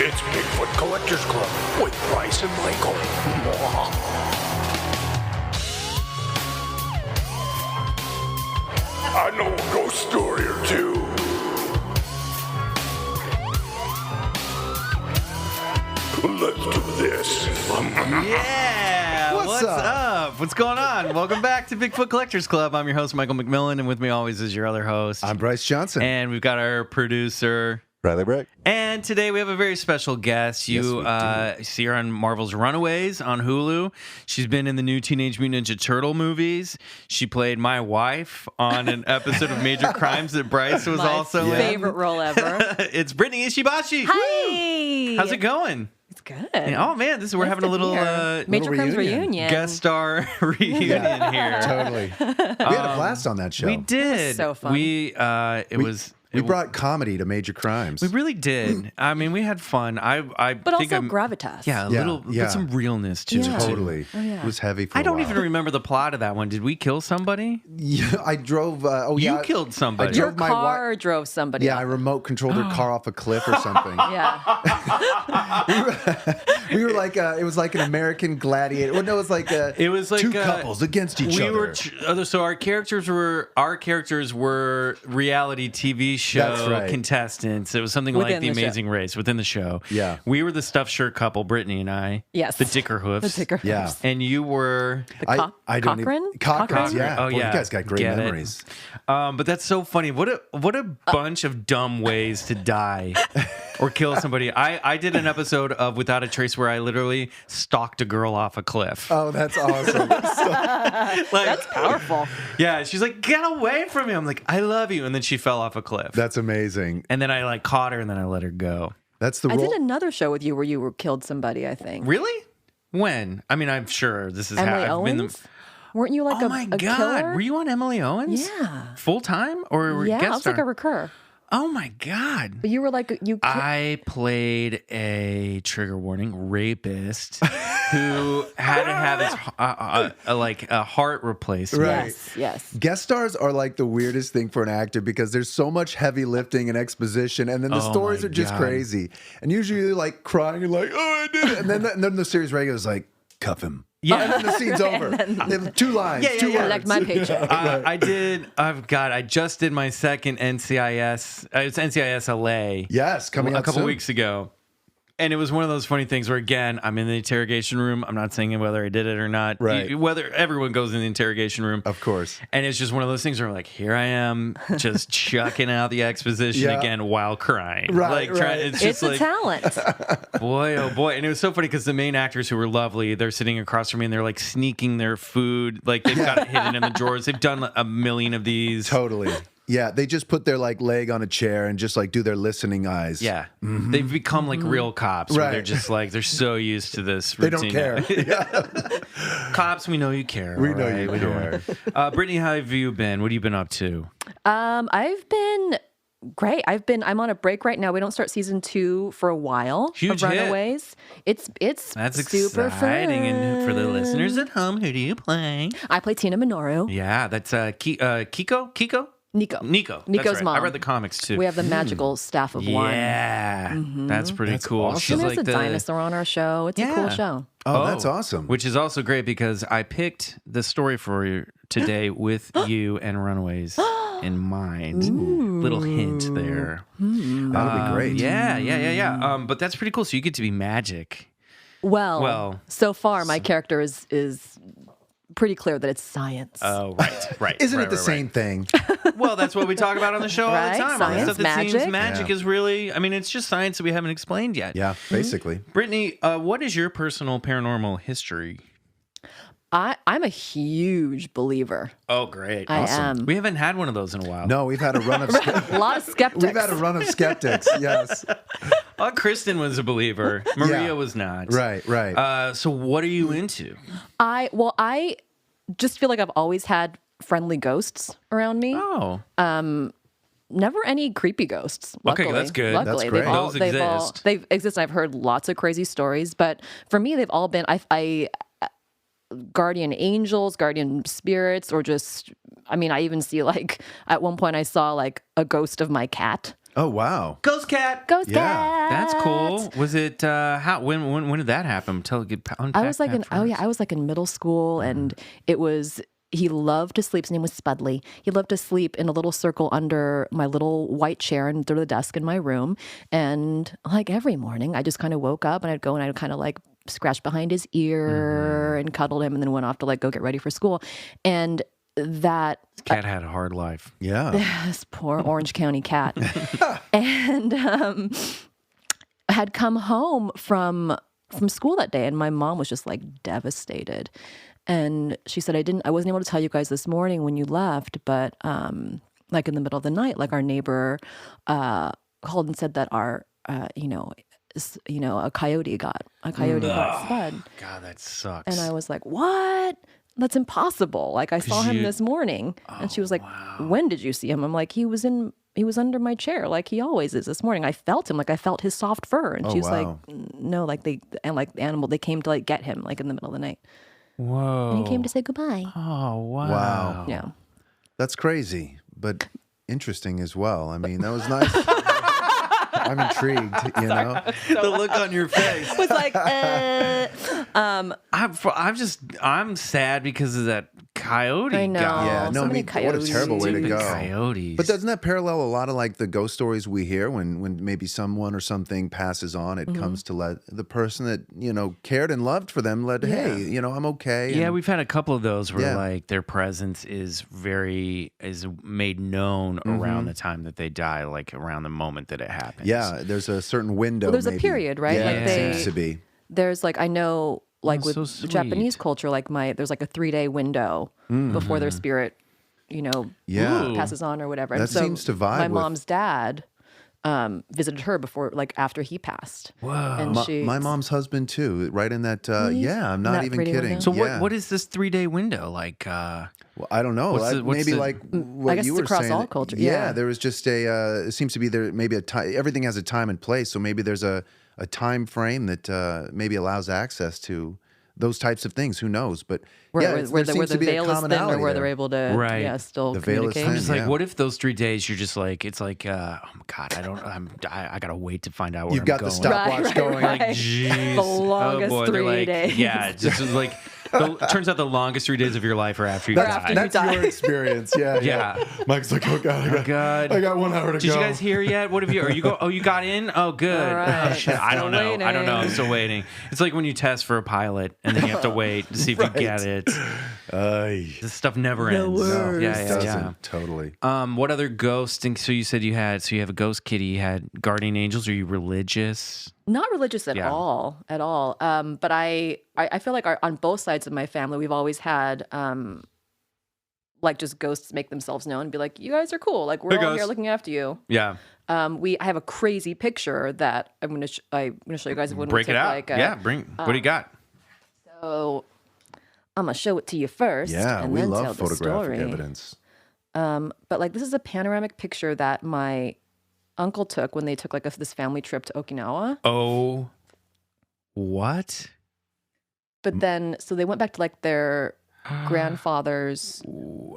It's Bigfoot Collectors Club with Bryce and Michael. I know a ghost story or two. Let's do this. Yeah! What's up? What's going on? Welcome back to Bigfoot Collectors Club. I'm your host, Michael McMillan, and with me always is your other host. I'm Bryce Johnson. And we've got our producer, Riley Bray. And today we have a very special guest. You see her on Marvel's Runaways on Hulu. She's been in the new Teenage Mutant Ninja Turtle movies. She played my wife on an episode of Major Crimes that Bryce was also in. Favorite role ever. It's Brittany Ishibashi. Hi. How's it going? It's good. Oh man, we're having a little Major Crimes reunion. Guest star reunion here. Totally. We had a blast on that show. We did. So fun. We brought comedy to Major Crimes. We really did. I mean, we had fun. But also gravitas. Yeah, a little, but some realness to it. Yeah. Totally. Oh, yeah. It was heavy for I a don't while. even remember the plot of that one. Did we kill somebody? Yeah, I drove. You killed somebody. Your drove my car drove somebody. Yeah, I remote controlled her car off a cliff or something. Yeah. We were like, it was like an American Gladiator. Well, no, it was like two couples against each other. So our characters were reality TV show That's right. contestants. It was something Within like The the show. Amazing Race within the show. Yeah. We were the stuffed shirt couple, Brittany and I. Yes. The Dickerhoofs. The Dickerhoofs. Yeah. And you were I don't Cochrane? even, Cochrane? Yeah. Oh, Boy, yeah. You guys got great Get it. memories. But that's so funny. What a bunch of dumb ways to die or kill somebody. I did an episode of Without a Trace where I literally stalked a girl off a cliff. Oh, that's awesome. That's powerful. Yeah, she's like, get away from me. I'm like, I love you. And then she fell off a cliff. That's amazing. And then I caught her and then I let her go. That's the I role. did another show with you where you killed somebody, I think. Really? When? I mean, I'm sure this is Emily how I've been. Owens? Weren't you like Oh a my a God. killer? Were you on Emily Owens? Yeah. Full time or Yeah, guest I was like star? a recur. Oh my God. But you were like, I played a trigger warning rapist who had to have his a heart replaced. Right. Yes. Guest stars are like the weirdest thing for an actor because there's so much heavy lifting and exposition, and then the stories my are just God. crazy. And usually you're like crying, you're like, oh, I did it. And then the series regular is like, cuff him. Yeah. And then the scene's over. They have 2 lines, Yeah, 2 words. Collect my paycheck. I did. I just did my second NCIS. It's NCIS LA. Yes, coming a up couple soon. weeks ago. And it was one of those funny things where, again, I'm in the interrogation room. I'm not saying whether I did it or not. Right. Whether everyone goes in the interrogation room. Of course. And it's just one of those things where I'm like, here I am, just chucking out the exposition Yeah. again while crying. Right, right. It's It's just a like, talent. boy, oh boy. And it was so funny because the main actors who were lovely, they're sitting across from me and they're like sneaking their food. Like they've got it hidden in the drawers. They've done a million of these. Totally. Yeah, they just put their like leg on a chair and just like do their listening eyes. Yeah. They've become like real cops. Where Right. they're just like, they're so used to this They routine. don't care. Cops, we know you care. We all know right? you We care. Brittany, how have you been? What have you been up to? I've been great. I'm on a break right now. We don't start season 2 for a while. Huge of hit. Runaways. It's That's super exciting. fun. And for the listeners at home, who do you play? I play Tina Minoru. Yeah, that's Kiko? Nico. Nico's Nico's right. mom. I read the comics too. We have the magical staff of one. Yeah, that's pretty That's cool. awesome. She's And there's like a dinosaur on our show. It's a cool show. Oh, that's awesome. Which is also great because I picked the story for you today with you and Runaways in mind. Little hint there. That'll be great. Yeah. But that's pretty cool. So you get to be magic. Well, so far my character is pretty clear that it's science. Oh, right. Isn't right, it the right, same thing? right. Well, that's what we talk about on the show all Right? the time. All the Science, stuff that seems magic. magic is really, I mean, it's just science that we haven't explained yet. Yeah, basically. Brittany, what is your personal paranormal history? I'm a huge believer. Oh, great. I am. We haven't had one of those in a while. No, we've had a run of A lot of skeptics. we've had a run of skeptics. Yes. Kristen was a believer. Maria Yeah. was not. Right. So what are you into? I just feel like I've always had friendly ghosts around me. Oh. Never any creepy ghosts. Okay, Luckily. that's good. Luckily, That's great. Those exist. They've exist. I've heard lots of crazy stories, but for me, they've all been I guardian angels, guardian spirits, or just. I mean, I even see like at one point I saw like a ghost of my cat. Oh wow. Ghost cat. Ghost Yeah. cat. That's cool. Was it how when did that happen? I was like I was like in middle school, and it was. He loved to sleep. His name was Spudley. He loved to sleep in a little circle under my little white chair and under the desk in my room. And like every morning, I just kind of woke up and I'd go and I'd kind of like scratch behind his ear and cuddled him, and then went off to like go get ready for school. And that cat had a hard life. Yeah. this poor Orange County cat, and had come home from school that day, and my mom was just like devastated. And she said, I wasn't able to tell you guys this morning when you left, but like in the middle of the night, like our neighbor called and said that our a coyote got spud. God, that sucks. And I was like, what? That's impossible. Like I saw him this morning. And she was like, when did you see him? I'm like, he was under my chair like he always is this morning. I felt him, like I felt his soft fur. And she was like, no, like the animal, they came to like get him like in the middle of the night. Whoa. And he came to say goodbye. Oh, wow. Wow. Yeah. That's crazy, but interesting as well. I mean, that was nice. I'm intrigued, you know. The look on your face was like, I'm sad because of that coyote. I know. guy. Yeah, no, So I many mean, what a coyotes. terrible way to Stupid go. coyotes. But doesn't that parallel a lot of like the ghost stories we hear when maybe someone or something passes on? It comes to let the person that cared and loved for them hey, I'm okay. Yeah, and- we've had a couple of those where Yeah. like their presence is made known around the time that they die, like around the moment that it happens. Yeah, there's a certain window. well, there's maybe. a period, right? Yeah, Like it they, seems to be. there's like, I know, like Oh, with so sweet. Japanese culture, like there's like a 3-day window before their spirit, Yeah. passes on or whatever. That and so seems to vibe my with- mom's dad visited her before, like after he passed. Whoa. And My mom's husband too, right in that. Yeah, I'm not That even 3-day kidding. window? So Yeah. what is this 3-day window like? Well, I don't know. What's Maybe the- like what I guess you it's were across saying. all culture. Yeah, Yeah. there was just a. It seems to be there. Maybe a time. Everything has a time and place. So maybe there's a time frame that maybe allows access to those types of things. Who knows? But Where there the seems to be a veil is thin, or commonality where they're there. able to, Right. still The veil is communicate. thin. It's like, Yeah. what if those 3 days you're just like, it's like, oh my God, I gotta wait to find out where You've I'm got going. the stopwatch Right, going. right. Like, jeez. The longest oh boy, they're 3 like, days. Yeah, it just was like, turns out the longest 3 days of your life are after you That's, die. you that's die. your experience. Yeah, Yeah. Mike's like, oh God, God. I got 1 hour to Did go. you guys hear yet? What have you? Are you go? Oh, you got in? Oh, good. All right. Oh, shit. I don't know. Still I don't know. I'm waiting. still waiting. It's like when you test for a pilot and then you have to wait to see if you get it. This stuff never ends. worst. Yeah, yeah, Doesn't yeah. totally. What other ghosts? So you said you have a ghost kitty. You had guardian angels. Are you religious? Not religious at Yeah. all. But I feel like on both sides of my family, we've always had like just ghosts make themselves known and be like, you guys are cool. Like we're Hey, all guys. here looking after you. Yeah. I have a crazy picture that I'm gonna show you guys when Break we it took, out. like Yeah. Bring. What do you got? So I'm gonna show it to you first. Yeah, and we then tell love the photographic story. evidence. But like this is a panoramic picture that my uncle took when they took like this family trip to Okinawa. Oh. What? But then so they went back to like their grandfather's.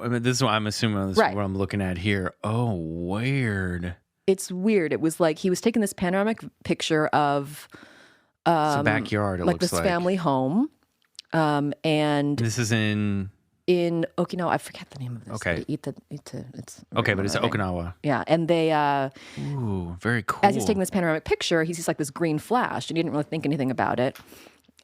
I mean, this is what I'm assuming. This Right. is what I'm looking at here. Oh, weird. It's weird. It was like he was taking this panoramic picture of It's a backyard. It like looks this like family home. And This is in. in Okinawa, I forget the name of this. Okay. It's Okay, but it's Okinawa. Okinawa. Yeah, and they Ooh, very cool. as he's taking this panoramic picture, he sees like this green flash, and he didn't really think anything about it.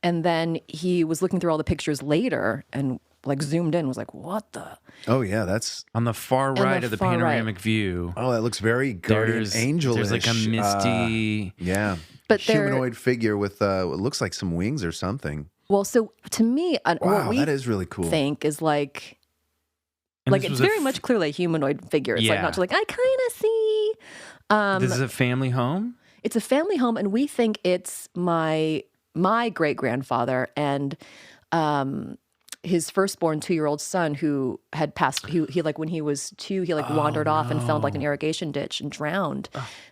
And then he was looking through all the pictures later and like zoomed in and was like, what the? Oh yeah, that's. On the far right the of the far right. panoramic view, Oh, that looks very guardian angel. there's like a misty. Yeah. But they're- humanoid figure with what looks like some wings or something. Well, so to me, what Wow, we that is really cool. think is like And this it's was a very f- much clearly a humanoid figure. It's like Yeah. not just like I kind of see. This is a family home. It's a family home, and we think it's my great grandfather and his firstborn 2-year-old son who had passed. He like when he was 2, he like wandered off and fell into like an irrigation ditch and drowned.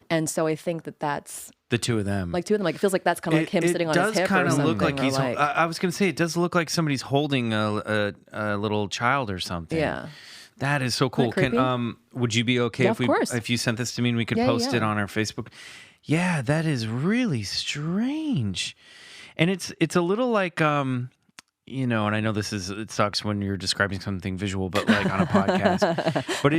And so I think that's The two of them. like two of them. Like it feels like that's kind of like him sitting on his hip or kind of something. look like or he's. I was gonna say it does look like somebody's holding a little child or something. yeah. That is so cool. creepy? Would you be okay Yeah, if of course. if you sent this to me and we could post it on our Facebook? Yeah, that is really strange. And it's a little like you know, and I know it sucks when you're describing something visual, but like on a podcast. But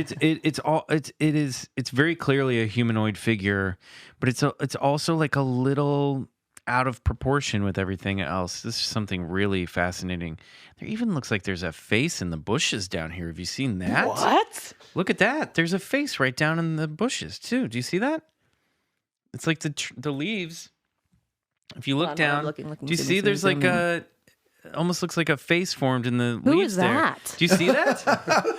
it's very clearly a humanoid figure, but it's also like a little out of proportion with everything else. This is something really fascinating. There even looks like there's a face in the bushes down here. Have you seen that? What? Look at that. There's a face right down in the bushes too. Do you see that? It's like the leaves. If you look down, do you see there's like almost looks like a face formed in the leaves there. Who is that? Do you see that?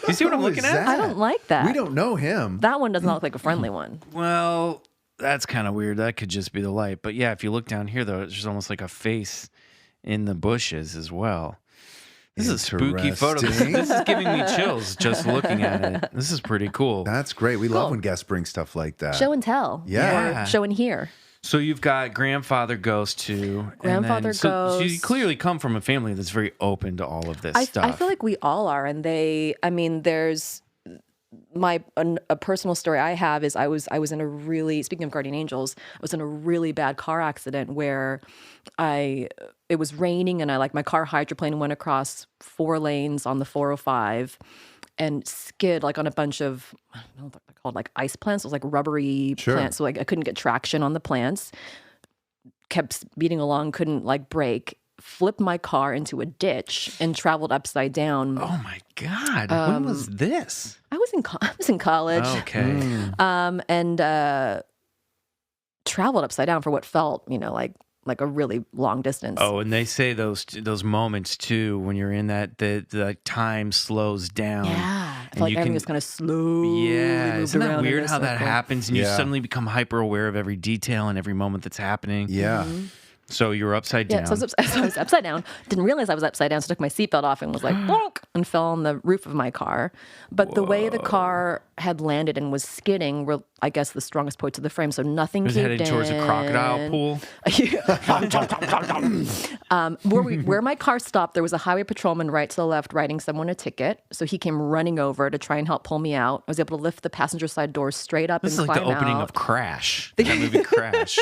Do you see what I'm Who looking is at? that? I don't like that. We don't know him. That one does not look like a friendly one. Well, that's kind of weird. That could just be the light. But yeah, if you look down here, though, there's almost like a face in the bushes as well. This is a spooky photo. This is giving me chills just looking at it. This is pretty cool. That's great. We love when guests bring stuff like that. Show and tell. Yeah. Or show and hear. So you've got grandfather ghost too. Grandfather so ghost. you clearly come from a family that's very open to all of this stuff. I feel like we all are, and there's a personal story I have is I was in a really, speaking of guardian angels, I was in a really bad car accident where it was raining and my car hydroplaned went across 4 lanes on the 405 and skid like on a bunch of, I don't know what they're called, like ice plants. It was like rubbery plants. So like I couldn't get traction on the plants. Kept speeding along, couldn't like brake. Flipped my car into a ditch and traveled upside down. Oh my God. When was this? I was in college. Okay. And traveled upside down for what felt, like a really long distance. Oh, and they say those moments too when you're in that the time slows down. Yeah, I felt like everything was kind of slowly. Yeah, isn't that weird how that happens? And you Yeah. suddenly become hyper aware of every detail and every moment that's happening. Yeah. So you were upside down. Yeah, so I was upside down. Didn't realize I was upside down, so took my seatbelt off and was like, bonk, and fell on the roof of my car. But the way the car had landed and was skidding were, I guess, the strongest points of the frame, so nothing It was caved headed towards a crocodile pool. Where my car stopped, there was a highway patrolman right to the left writing someone a ticket. So he came running over to try and help pull me out. I was able to lift the passenger side doors straight up This and is like climb the opening out. of Crash. That movie Crash.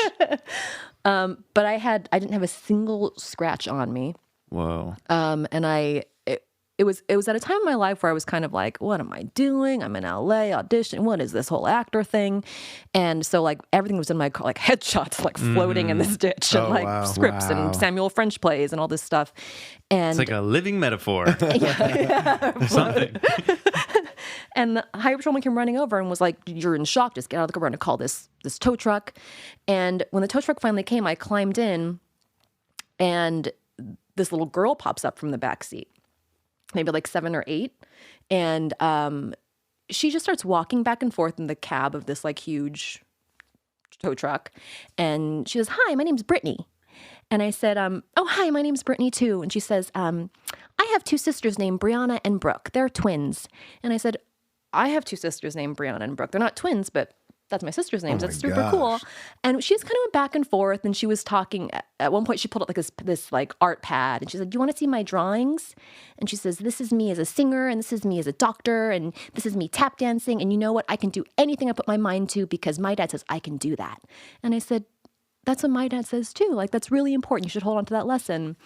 But I didn't have a single scratch on me. Whoa. And it was at a time in my life where I was kind of like, what am I doing? I'm in LA audition. What is this whole actor thing? And so like everything was in my car, like headshots, like floating in this ditch and like scripts and Samuel French plays and all this stuff. And It's like a living metaphor. Something. And the highway patrolman came running over and was like, you're in shock. Just get out of the car. We're going to call this tow truck. And when the tow truck finally came, I climbed in and this little girl pops up from the back seat, maybe like 7 or 8. And she just starts walking back and forth in the cab of this like huge tow truck. And she says, hi, my name's Brittany. And I said, oh, hi, my name's Brittany too. And she says, I have 2 sisters named Brianna and Brooke. They're twins. And I said, I have 2 sisters named Brianna and Brooke. They're not twins, but that's my sister's names. That's super cool. And she just kind of went back and forth, and she was talking. At one point, she pulled out like this like art pad, and she said, "Do you want to see my drawings?" And she says, "This is me as a singer, and this is me as a doctor, and this is me tap dancing. And you know what? I can do anything I put my mind to because my dad says I can do that." And I said, "That's what my dad says too. Like that's really important. You should hold on to that lesson."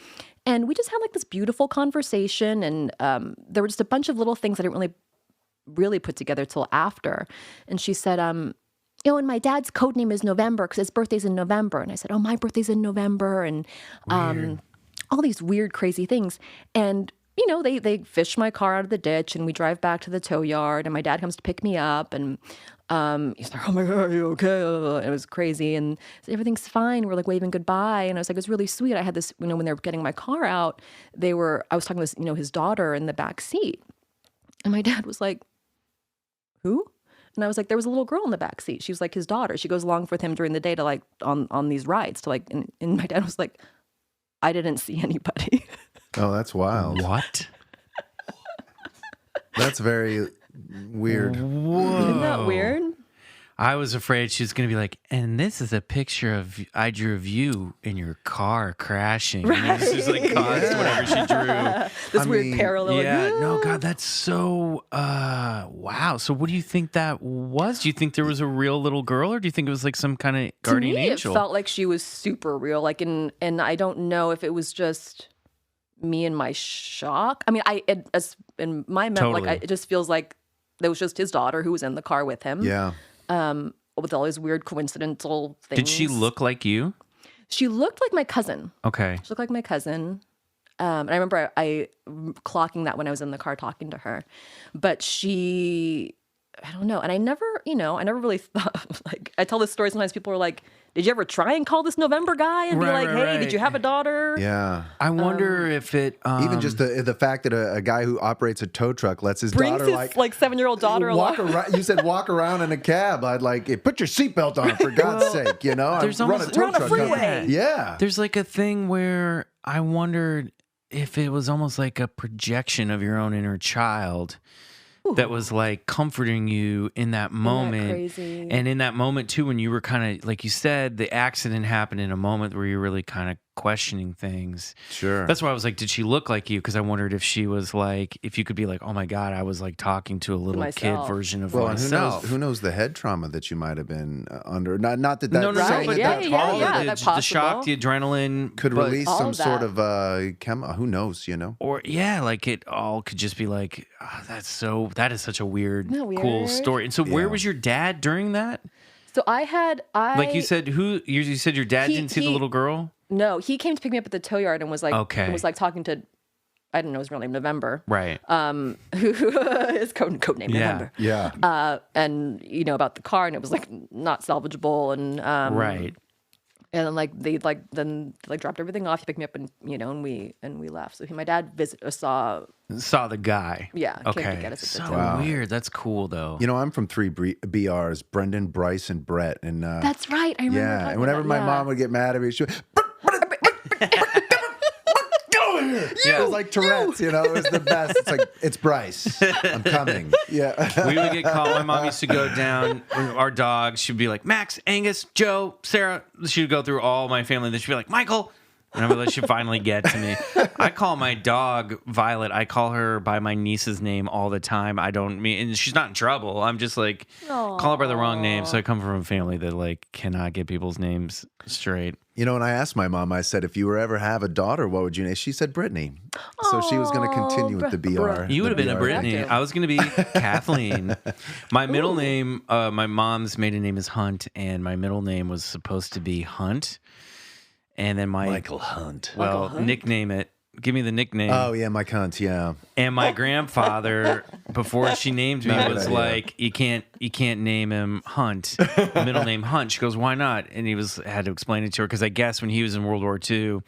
And we just had like this beautiful conversation, and there were just a bunch of little things I didn't really put together till after. And she said, and my dad's code name is November because his birthday's in November. And I said, oh, my birthday's in November. And all these weird, crazy things. And, they fish my car out of the ditch and we drive back to the tow yard and my dad comes to pick me up and he's like, oh my God, are you okay? And it was crazy. And said, everything's fine. We're like waving goodbye. And I was like, it's really sweet. I had this, when they were getting my car out, I was talking to this, his daughter in the back seat. And my dad was like, who? And I was like, there was a little girl in the back seat. She was like his daughter. She goes along with him during the day to like on these rides to like, and my dad was like, I didn't see anybody. Oh, that's wild. What? That's very weird. Whoa. Isn't that weird? I was afraid she was going to be like, and this is a picture I drew of you in your car crashing. Right. And this is like caused whatever she drew. This weird parallel. Yeah, no, God, that's so, wow. So what do you think that was? Do you think there was a real little girl, or do you think it was like some kind of guardian to me, angel? It felt like she was super real. Like, and I don't know if it was just me and my shock. I mean, in my memory, Totally. it just feels like there was just his daughter who was in the car with him. Yeah. With all these weird coincidental things. Did she look like you? She looked like my cousin. Okay. She looked like my cousin. And I remember I clocking that when I was in the car talking to her. But I don't know. And I never really thought, like, I tell this story sometimes, people are like, did you ever try and call this November guy and be like, hey, did you have a daughter? Yeah. I wonder if it... Even just the fact that a guy who operates a tow truck lets his Brings daughter his 7-year-old daughter walk along. around. You said walk around in a cab. I'd like, put your seatbelt on for God's sake. You know, There's run a almost- tow We're on a truck freeway. company. Yeah. There's like a thing where I wondered if it was almost like a projection of your own inner child that was like comforting you in that moment. Crazy? And in that moment too, when you were kind of, like you said, the accident happened in a moment where you're really kind of questioning things. Sure. That's why I was like, did she look like you? Because I wondered if she was like, if you could be like, oh my God, I was like talking to a little kid myself. version of Well, and myself. who knows the head trauma that you might have been under. Not that No, saying but that yeah, that's all yeah, of it that's the shock, the adrenaline could but- release All some of sort that. of who knows, you know? Or like it all could just be like, that is such a weird, Isn't that cool weird? story. And so where Yeah. was your dad during that? So Like you said, you said your dad He- didn't see the he- little girl? No, he came to pick me up at the tow yard and was like, Okay. talking to, I didn't know his real name, November. Right. Who his code name Yeah. November. Yeah. And about the car, and it was like not salvageable, and Right. and then they dropped everything off. He picked me up, and and we left. So my dad saw Saw the guy. came to Okay. get us at the So tow. weird. That's cool though. You know, I'm from 3 BRs, Brendan, Bryce, and Brett. And That's right. I remember. yeah, talking and whenever about my that, mom would get mad at me, she would, go here. Yeah. It was like Tourette's, it was the best. It's like, it's Bryce. I'm coming. Yeah. We would get called. My mom used to go down. Our dog. She'd be like Max, Angus, Joe, Sarah. She would go through all my family. Then she'd be like Michael. And I'm like, she'd finally get to me. I call my dog Violet. I call her by my niece's name all the time. I don't mean, and she's not in trouble. I'm just like, call her by the wrong name. So I come from a family that like cannot get people's names straight. And I asked my mom, I said, if you ever have a daughter, what would you name? She said Brittany. So she was going to continue with the BR. You would have been a Brittany. Active. I was going to be Kathleen. My middle name, my mom's maiden name is Hunt, and my middle name was supposed to be Hunt. And then Michael Hunt. Well, nickname it. Give me the nickname. Oh, yeah, my cunt, yeah. And my grandfather, before she named me, Not a good was idea. like, "You can't name him Hunt, middle name Hunt." She goes, "Why not?" And he had to explain it to her because I guess when he was in World War II,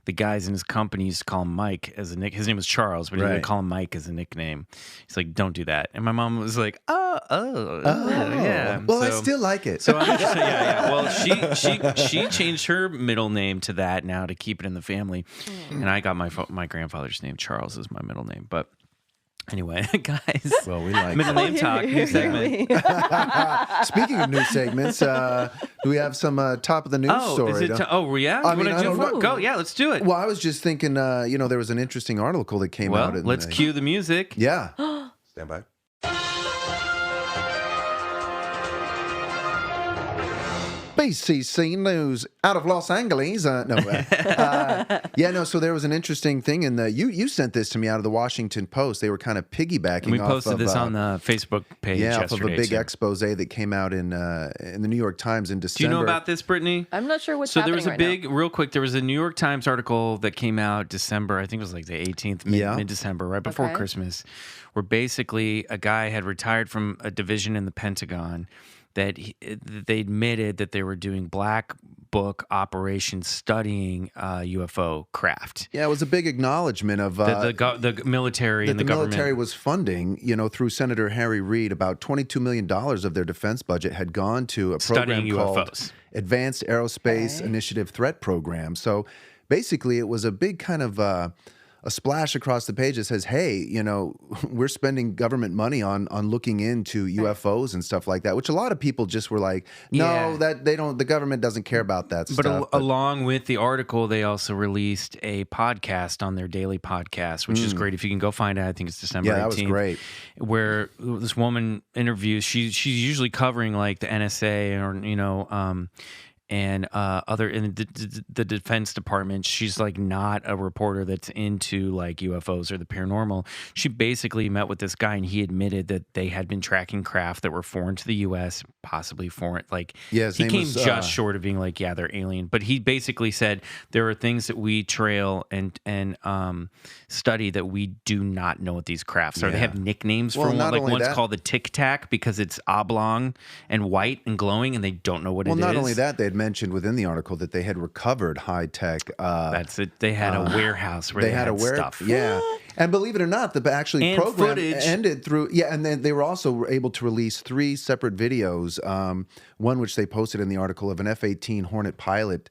the guys in his company used to call him Mike as a nick. His name was Charles, but he Right. would call him Mike as a nickname. He's like, "Don't do that." And my mom was like, "Oh, yeah." Well, I So- still like it. So I'm just yeah. Well, she changed her middle name to that now to keep it in the family, and I got my grandfather's name. Charles is my middle name, but anyway, guys. Well, we like Middle name talk, new segment. Speaking of new segments, do we have some top of the news Oh, story? is it? Yeah. I You mean, wanna I do don't it? know. Go. Yeah, let's do it. Well, I was just thinking, there was an interesting article that came out. Well, let's cue the music. Yeah. Stand by. BCC news out of Los Angeles. So there was an interesting thing in the you sent this to me out of the Washington Post. They were kind of piggybacking. And we off posted of, this on the Facebook page off of yesterday. a big too. expose that came out in the New York Times in Do December. you know about this, Brittany? I'm not sure what's So happening there was a right big, real quick, there was a New York Times article that came out December, I think it was like the 18th, mid-December, right before Okay. Christmas, where basically a guy had retired from a division in the Pentagon that they admitted that they were doing black book operations studying UFO craft. Yeah, it was a big acknowledgement of The military that and the the government. military was funding, through Senator Harry Reid, about $22 million of their defense budget had gone to a program Studying called UFOs. Advanced Aerospace Initiative Threat Program. So basically, it was a big kind of a splash across the page that says, hey, we're spending government money on looking into UFOs and stuff like that, which a lot of people just were like, no, that they don't, the government doesn't care about that stuff. But along with the article, they also released a podcast on their daily podcast, which is great. If you can go find it, I think it's December 18th. Yeah, that was great. Where this woman interviews, she's usually covering like the NSA or, and other in the Defense Department. She's like not a reporter that's into like UFOs or the paranormal. She basically met with this guy, and he admitted that they had been tracking craft that were foreign to the U.S., possibly foreign. Like he came just short of being like, yeah, they're alien. But he basically said there are things that we trail and study that we do not know what these crafts are. They have nicknames for one. Like one's called the Tic Tac because it's oblong and white and glowing, and they don't know what it is. Well, not only that, they had mentioned within the article that they had recovered high-tech. That's it. They had a warehouse where they had stuff. Yeah. And believe it or not, the program footage ended through. Yeah, and then they were also able to release 3 separate videos. One which they posted in the article of an F-18 Hornet pilot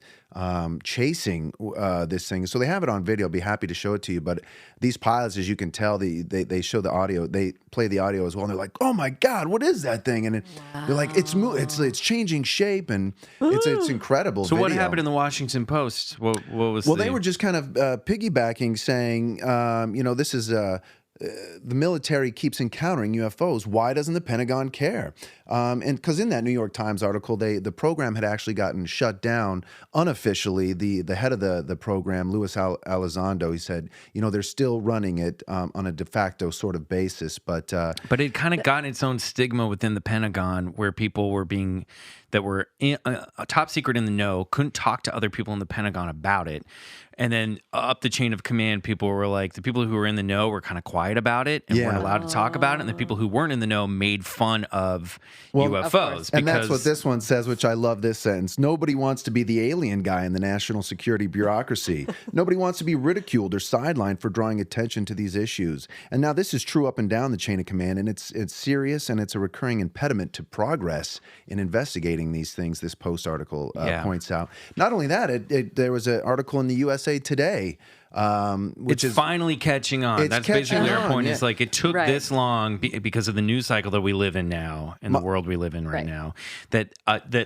chasing this thing. So they have it on video. I'll be happy to show it to you. But these pilots, as you can tell, they show the audio. They play the audio as well. And they're like, "Oh my God, what is that thing?" And they're like, "It's changing shape, and it's incredible." So what happened in the Washington Post? What was? Well, they were just kind of piggybacking, saying, this is the military keeps encountering UFOs. Why doesn't the Pentagon care? And because in that New York Times article, the program had actually gotten shut down unofficially. The head of the program, Louis Elizondo, he said, they're still running it on a de facto sort of basis. But it kind of got its own stigma within the Pentagon, where people were that were top secret in the know, couldn't talk to other people in the Pentagon about it. And then up the chain of command, people were like, the people who were in the know were kind of quiet about it and weren't allowed to talk about it. And the people who weren't in the know made fun of UFOs. And that's what this one says, which I love this sentence. Nobody wants to be the alien guy in the national security bureaucracy. Nobody wants to be ridiculed or sidelined for drawing attention to these issues. And now this is true up and down the chain of command, and it's serious, and it's a recurring impediment to progress in investigating these things, this Post article points out. Not only that, there was an article in the USA Today, which is finally catching on. That's basically their point. Is like it took this long because of the news cycle that we live in now, and the world we live in right now. That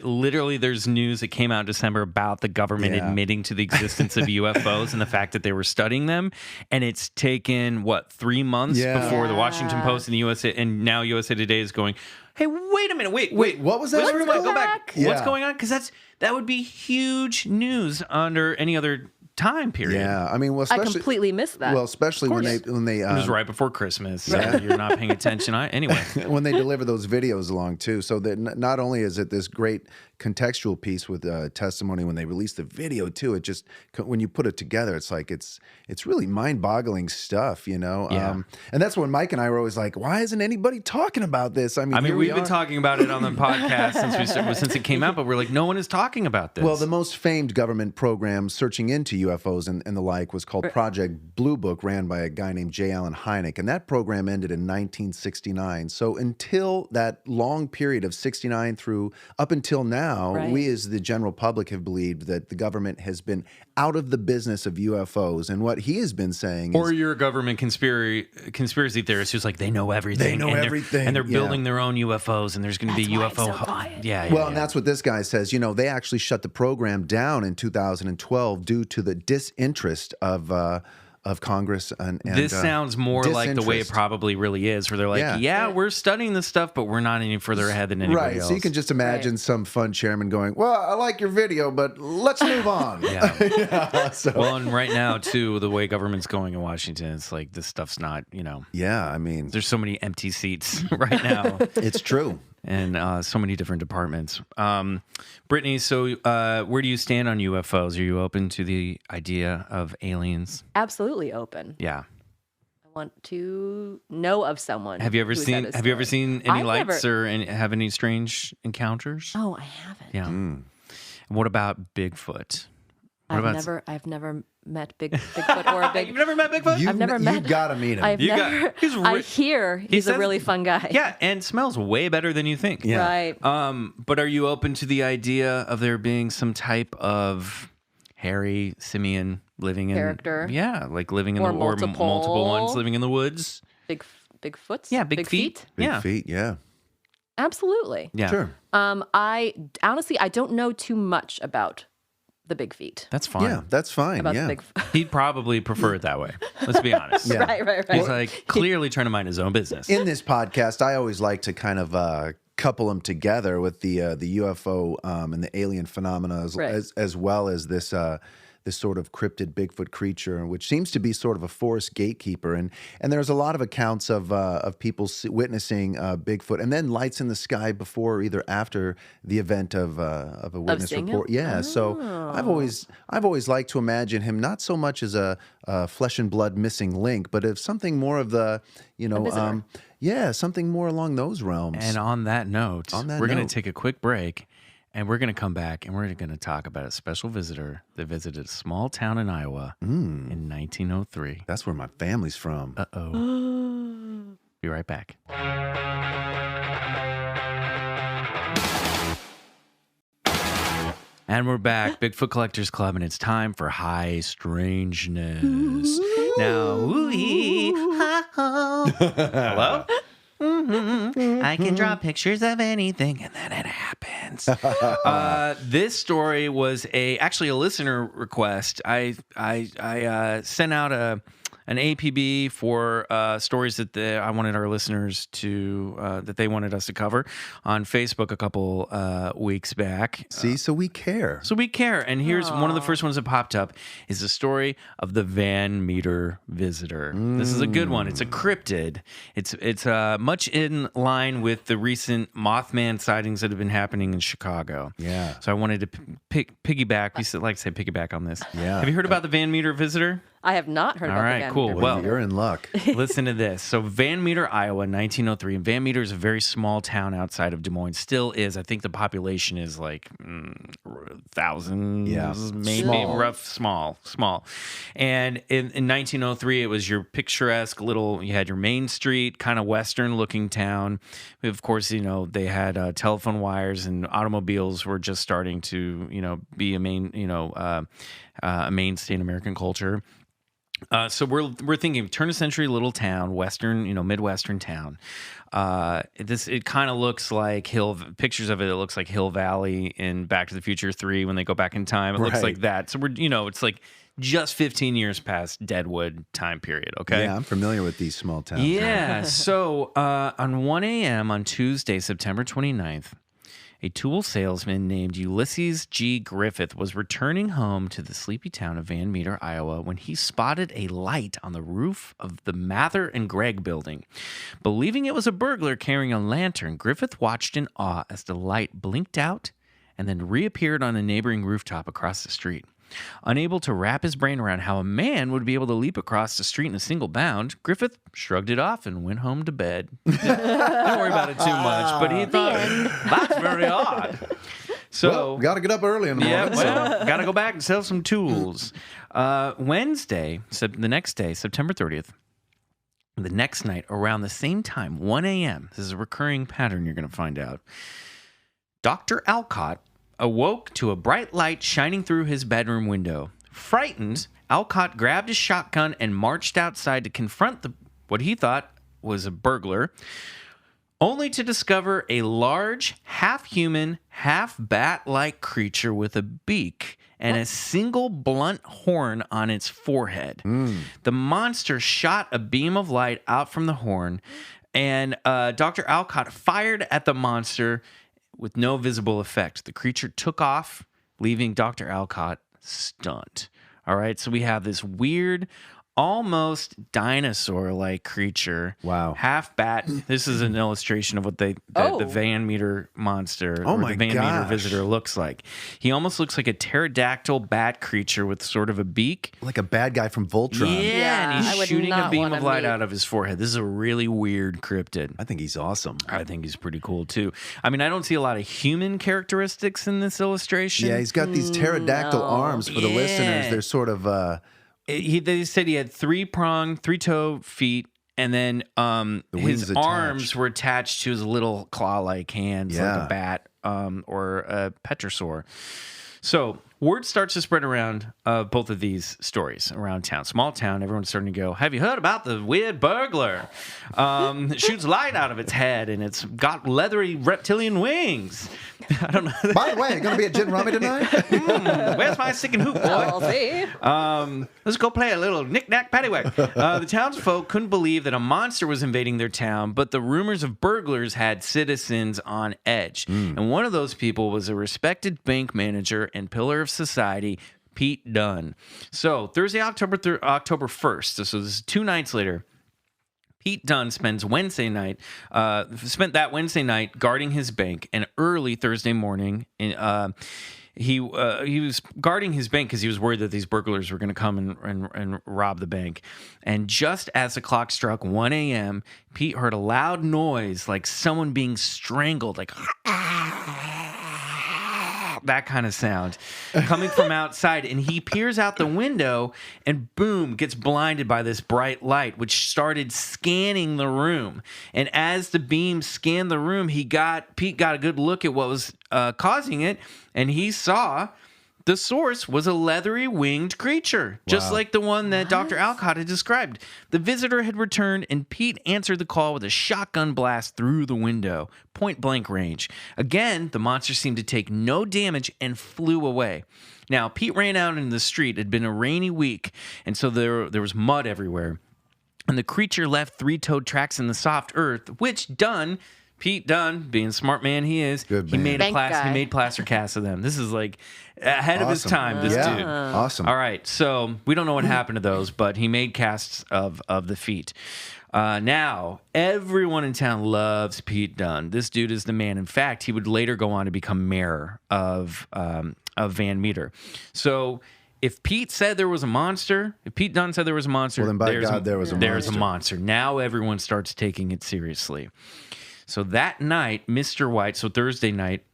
literally there's news that came out in December about the government admitting to the existence of UFOs and the fact that they were studying them, and it's taken 3 months before the Washington Post and the USA, and now USA Today is going, hey, wait a minute, wait, what was that? Go back. Yeah. What's going on? Because that would be huge news under any other time period. Yeah, I mean, I completely missed that. Well, especially when they it was right before Christmas, so you're not paying attention. Anyway, when they deliver those videos along too, so that not only is it this great contextual piece with testimony when they release the video too, it just when you put it together, it's like it's really mind-boggling stuff, and that's when Mike and I were always like, why isn't anybody talking about this? I mean, we've been talking about it on the podcast since it came out, but we're like, no one is talking about this. Well, the most famed government program searching into UFOs and the like was called Project Blue Book, ran by a guy named J. Allen Hynek, and that program ended in 1969. So until that long period of 69 through up until now, we as the general public have believed that the government has been out of the business of UFOs, and what he has been saying or you're a government conspiracy theorist who's like, they know everything. And they're building their own UFOs, and there's going to be UFO. And that's what this guy says. They actually shut the program down in 2012 due to the disinterest of Congress and this sounds more like the way it probably really is, where they're like, we're studying this stuff, but we're not any further ahead than anybody else. So you can just imagine some fun chairman going, well, I like your video, but let's move on. Well, and right now too, the way government's going in Washington, it's like this stuff's not, I mean, there's so many empty seats right now. It's true. And so many different departments. Brittany, so where do you stand on UFOs? Are you open to the idea of aliens? Absolutely open. Yeah. I want to know of someone. Have you ever seen any lights or have any strange encounters? Oh, I haven't. Yeah. And what about Bigfoot? I've never met Bigfoot or a big. You've never met Bigfoot? I've never met. You gotta meet him. I hear he's a really fun guy. Yeah, and smells way better than you think. Yeah. Right. But are you open to the idea of there being some type of hairy simian living in Character. like living in Or the or multiple. multiple ones living in the woods. Bigfoots? Yeah, big feet. Big Yeah. feet, yeah. Absolutely. Yeah. Sure. I honestly, I don't know too much about the big feet. That's fine. Yeah, that's fine. About yeah. the big He'd probably prefer it that way. Let's be honest. Yeah. Right. He's like clearly trying to mind his own business. In this podcast, I always like to kind of couple them together with the UFO and the alien phenomena, as well as this sort of cryptid Bigfoot creature, which seems to be sort of a forest gatekeeper. And there's a lot of accounts of people witnessing Bigfoot, and then lights in the sky before or either after the event of a witness seeing report. him? Yeah, so I've always liked to imagine him not so much as a flesh and blood missing link, but as something more of the something more along those realms. And on that note, On that we're going note. to take a quick break, and we're going to come back, and we're going to talk about a special visitor that visited a small town in Iowa in 1903. That's where my family's from. Uh-oh. Be right back. And we're back, Bigfoot Collectors Club, and it's time for High Strangeness. Now, hello? I can draw pictures of anything, and then it happens. This story was actually a listener request. I sent out an APB for stories that I wanted our listeners to that they wanted us to cover on Facebook a couple weeks back. See, so we care. So we care. And here's one of the first ones that popped up is the story of the Van Meter visitor. This is a good one. It's a cryptid. It's much in line with the recent Mothman sightings that have been happening in Chicago. Yeah. So I wanted to piggyback. We like to say piggyback on this. Yeah. Have you heard about the Van Meter visitor? I have not heard about All right, the Van cool. Meter Well, visitor. You're in luck. Listen to this. So Van Meter, Iowa, 1903. And Van Meter is a very small town outside of Des Moines. Still is. I think the population is like thousands, Yeah. maybe Small. rough, small. And in 1903, it was your picturesque you had your Main Street, kind of Western looking town. Of course, they had telephone wires, and automobiles were just starting to, be a mainstay in American culture. So we're thinking turn of century little town, Western, Midwestern town. It kind of looks like pictures of it. It looks like Hill Valley in Back to the Future 3 when they go back in time. It looks Right. like that. So it's like just 15 years past Deadwood time period. Okay. Yeah, I'm familiar with these small towns. Yeah. So on 1 a.m. on Tuesday, September 29th, a tool salesman named Ulysses G. Griffith was returning home to the sleepy town of Van Meter, Iowa, when he spotted a light on the roof of the Mather and Gregg building. Believing it was a burglar carrying a lantern, Griffith watched in awe as the light blinked out and then reappeared on a neighboring rooftop across the street. Unable to wrap his brain around how a man would be able to leap across the street in a single bound, Griffith shrugged it off and went home to bed. Didn't worry about it too much, but he thought, that's very odd. So, Well, got to get up early in the morning. got to go back and sell some tools. Wednesday, the next day, September 30th, the next night around the same time, 1 a.m., this is a recurring pattern you're going to find out, Dr. Alcott awoke to a bright light shining through his bedroom window. Frightened, Alcott grabbed his shotgun and marched outside to confront what he thought was a burglar, only to discover a large, half-human, half-bat-like creature with a beak and a single blunt horn on its forehead. The monster shot a beam of light out from the horn, and Dr. Alcott fired at the monster with no visible effect. The creature took off, leaving Dr. Alcott stunned. All right, so we have this weird, almost dinosaur-like creature. Wow. Half bat. This is an illustration of what the Van Meter monster Oh or my the Van Meter gosh. visitor looks like. He almost looks like a pterodactyl bat creature with sort of a beak. Like a bad guy from Voltron. Yeah, Yeah, and I he's would shooting a not beam wanna of light meet- out of his forehead. This is a really weird cryptid. I think he's awesome. I think he's pretty cool too. I mean, I don't see a lot of human characteristics in this illustration. Yeah, he's got these pterodactyl arms for the Yeah. listeners. They're sort of They said he had three-toe feet, and then wings his attached. arms were attached to his little claw-like hands, like Yeah. a bat or a petrosaur. So word starts to spread around both of these stories around town. Small town, everyone's starting to go, have you heard about the weird burglar? It shoots light out of its head, and it's got leathery reptilian wings. I don't know. By the way, you going to be at Gin Rummy tonight? Where's my stick and hoop, boy? I'll see. Let's go play a little knick-knack paddywhack. The townsfolk couldn't believe that a monster was invading their town, but the rumors of burglars had citizens on edge. And one of those people was a respected bank manager and pillar of society, Pete Dunn. So Thursday, October 1st, so this is 2 nights later, Pete Dunn spent that Wednesday night guarding his bank, and early Thursday morning, he was guarding his bank because he was worried that these burglars were going to come and rob the bank. And just as the clock struck 1 a.m., Pete heard a loud noise like someone being strangled, like that kind of sound coming from outside, and he peers out the window and boom, gets blinded by this bright light which started scanning the room. And as the beam scanned the room, Pete got a good look at what was causing it, and he saw the source was a leathery winged creature, just like the one that Dr. Alcott had described. The visitor had returned, and Pete answered the call with a shotgun blast through the window, point blank range. Again, the monster seemed to take no damage and flew away. Now, Pete ran out into the street. It had been a rainy week, and so there was mud everywhere. And the creature left 3-toed tracks in the soft earth, which Pete Dunn, being a smart man he is, he made plaster casts of them. This is like ahead of his time, this dude. Awesome. All right, so we don't know what happened to those, but he made casts of the feet. Now, everyone in town loves Pete Dunn. This dude is the man. In fact, he would later go on to become mayor of Van Meter. So if Pete Dunn said there was a monster, well, then by God, there was a monster. There's a monster. Now everyone starts taking it seriously. So that night, Mr. White, so Thursday night,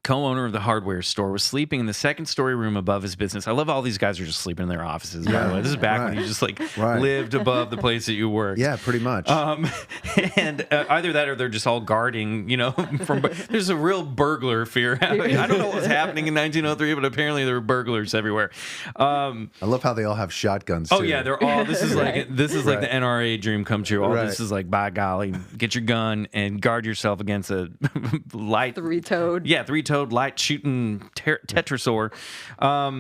co-owner of the hardware store, was sleeping in the second-story room above his business. I love all these guys are just sleeping in their offices, by the way. This is back when you just lived above the place that you worked. Yeah, pretty much. And either that or they're just all guarding, there's a real burglar fear. I don't know what was happening in 1903, but apparently there were burglars everywhere. I love how they all have shotguns, Oh, too. yeah, they're all, this is like the NRA dream come true. This is like, by golly, get your gun and guard yourself against a light. 3-toed. Yeah, 3-toed light shooting tetrasaur.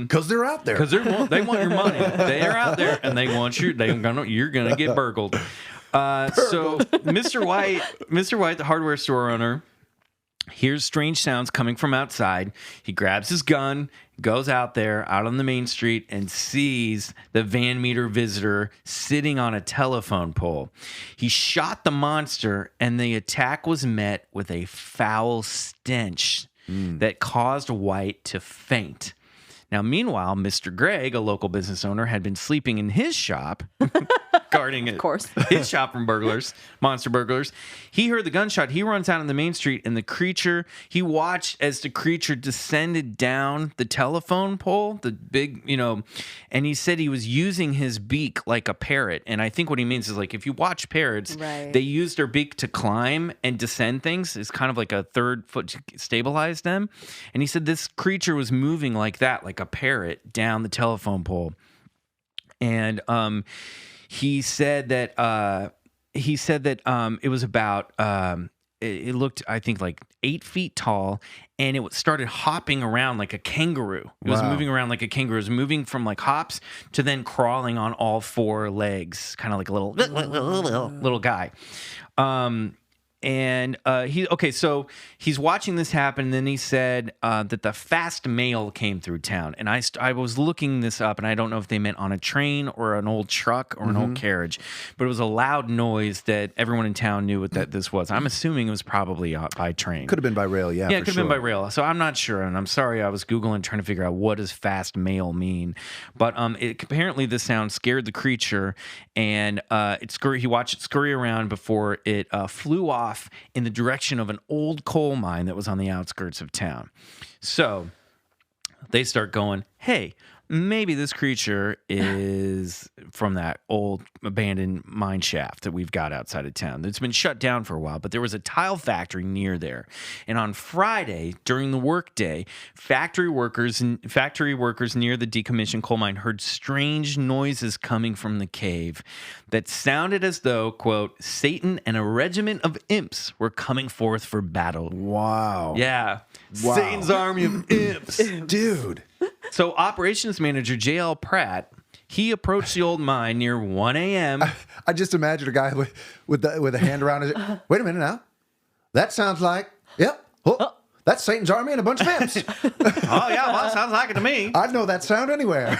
Because they're out there. Because they want your money. They are out there and they want you're gonna get burgled. So Mr. White, the hardware store owner, hears strange sounds coming from outside. He grabs his gun, goes out on the main street, and sees the Van Meter visitor sitting on a telephone pole. He shot the monster, and the attack was met with a foul stench that caused White to faint. Now, meanwhile, Mr. Gregg, a local business owner, had been sleeping in his shop, guarding it. Of course. His shop from monster burglars. He heard the gunshot. He runs out on the main street, and he watched as the creature descended down the telephone pole, the big, and he said he was using his beak like a parrot. And I think what he means is like, if you watch parrots, they use their beak to climb and descend things. It's kind of like a third foot to stabilize them. And he said this creature was moving like that, like a parrot down the telephone pole. And he said that it was about it looked, I think, like 8 feet tall, and it started hopping around like a kangaroo. It was moving around like a kangaroo. It was moving from like hops to then crawling on all 4 legs, kind of like a little guy. So he's watching this happen, and then he said that the fast mail came through town. And I was looking this up, and I don't know if they meant on a train or an old truck or an old carriage, but it was a loud noise that everyone in town knew what this was. I'm assuming it was probably by train. Could have been by rail, yeah. Yeah, it could have been by rail. So I'm not sure, and I'm sorry. I was Googling trying to figure out what does fast mail mean. But apparently the sound scared the creature, and he watched it scurry around before it flew off in the direction of an old coal mine that was on the outskirts of town. So they start going, hey, maybe this creature is from that old abandoned mine shaft that we've got outside of town. It's been shut down for a while, but there was a tile factory near there. And on Friday, during the workday, factory workers near the decommissioned coal mine heard strange noises coming from the cave that sounded as though, quote, Satan and a regiment of imps were coming forth for battle. Wow. Yeah. Wow. Satan's army of imps. Dude. So operations manager J.L. Pratt, he approached the old mine near 1 a.m. I just imagine a guy with a hand around his. Wait a minute now. That sounds like. Yep. Oh, that's Satan's army and a bunch of imps. Oh, yeah, well, sounds like it to me. I'd know that sound anywhere.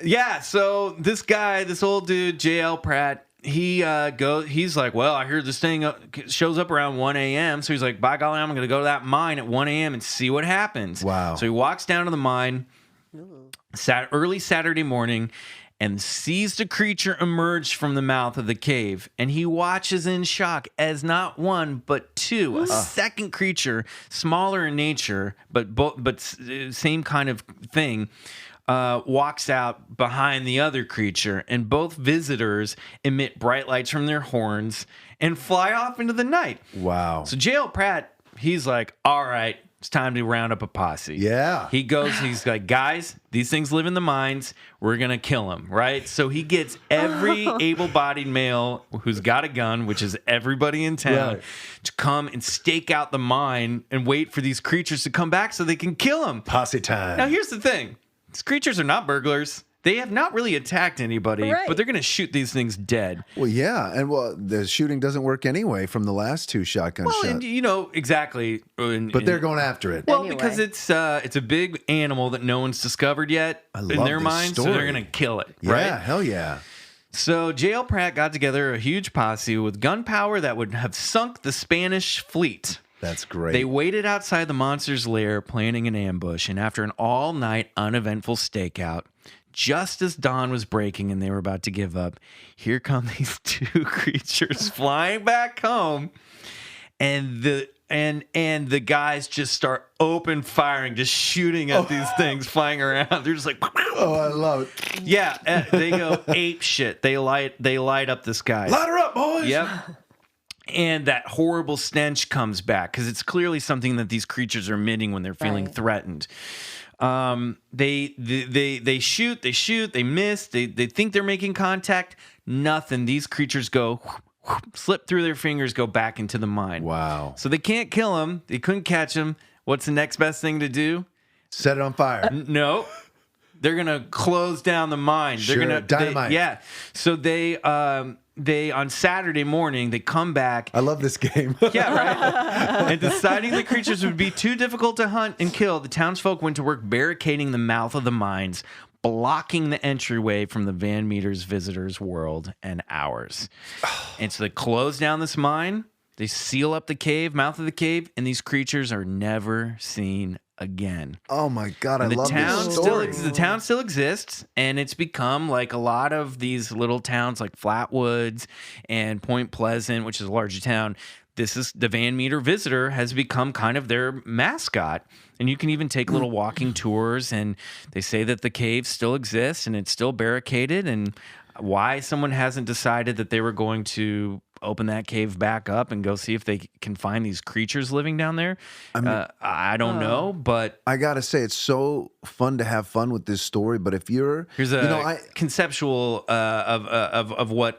Yeah, so this old dude, J.L. Pratt, he's like, well, I hear this thing shows up around 1 a.m. So he's like, by golly, I'm going to go to that mine at 1 a.m. and see what happens. Wow. So he walks down to the mine early Saturday morning and sees the creature emerge from the mouth of the cave. And he watches in shock as not one, but two, a second creature, smaller in nature, but same kind of thing, walks out behind the other creature, and both visitors emit bright lights from their horns and fly off into the night. Wow. So J.L. Pratt, he's like, all right, it's time to round up a posse. Yeah. He's like, guys, these things live in the mines. We're going to kill them, right? So he gets every able-bodied male who's got a gun, which is everybody in town, Right, to come and stake out the mine and wait for these creatures to come back so they can kill them. Posse time. Now, here's the thing. These creatures are not burglars. They have not really attacked anybody, Right. but they're going to shoot these things dead. Well, yeah, and the shooting doesn't work anyway from the last two shotgun shots. And you know exactly. But they're going after it. Well, Anyway. because it's a big animal that no one's discovered yet in love their this mind, so story. they're going to kill it, Yeah, right? hell yeah. So J.L. Pratt got together a huge posse with gunpowder that would have sunk the Spanish fleet. That's great. They waited outside the monster's lair, planning an ambush, and after an all-night uneventful stakeout, just as dawn was breaking and they were about to give up, here come these two creatures flying back home, and the guys just start open firing, just shooting at these things flying around. They're just like, Oh, I love it. yeah, they go ape shit. They light up the sky. Light her up, boys. Yep. And that horrible stench comes back because it's clearly something that these creatures are emitting when they're feeling Right. threatened. They shoot, they miss, they think they're making contact. Nothing. These creatures go slip through their fingers, go back into the mine. Wow. So they can't kill him. They couldn't catch him. What's the next best thing to do? Set it on fire. No. They're gonna close down the mine. Sure, They're gonna dynamite. yeah. So they on Saturday morning they come back. I love this game. Yeah, right. And deciding the creatures would be too difficult to hunt and kill, the townsfolk went to work barricading the mouth of the mines, blocking the entryway from the Van Meter's visitors' world and ours. And so they close down this mine. They seal up the cave, mouth of the cave, and these creatures are never seen again. Oh my God, I The love town this still story. the town still exists, and it's become like a lot of these little towns like Flatwoods and Point Pleasant, which is a larger town. This is the Van Meter Visitor has become kind of their mascot. And you can even take little walking tours, and they say that the cave still exists and it's still barricaded, and why someone hasn't decided that they were going to open that cave back up and go see if they can find these creatures living down there. I don't know, but I gotta say, it's so fun to have fun with this story. But if you're, here's a conceptual of what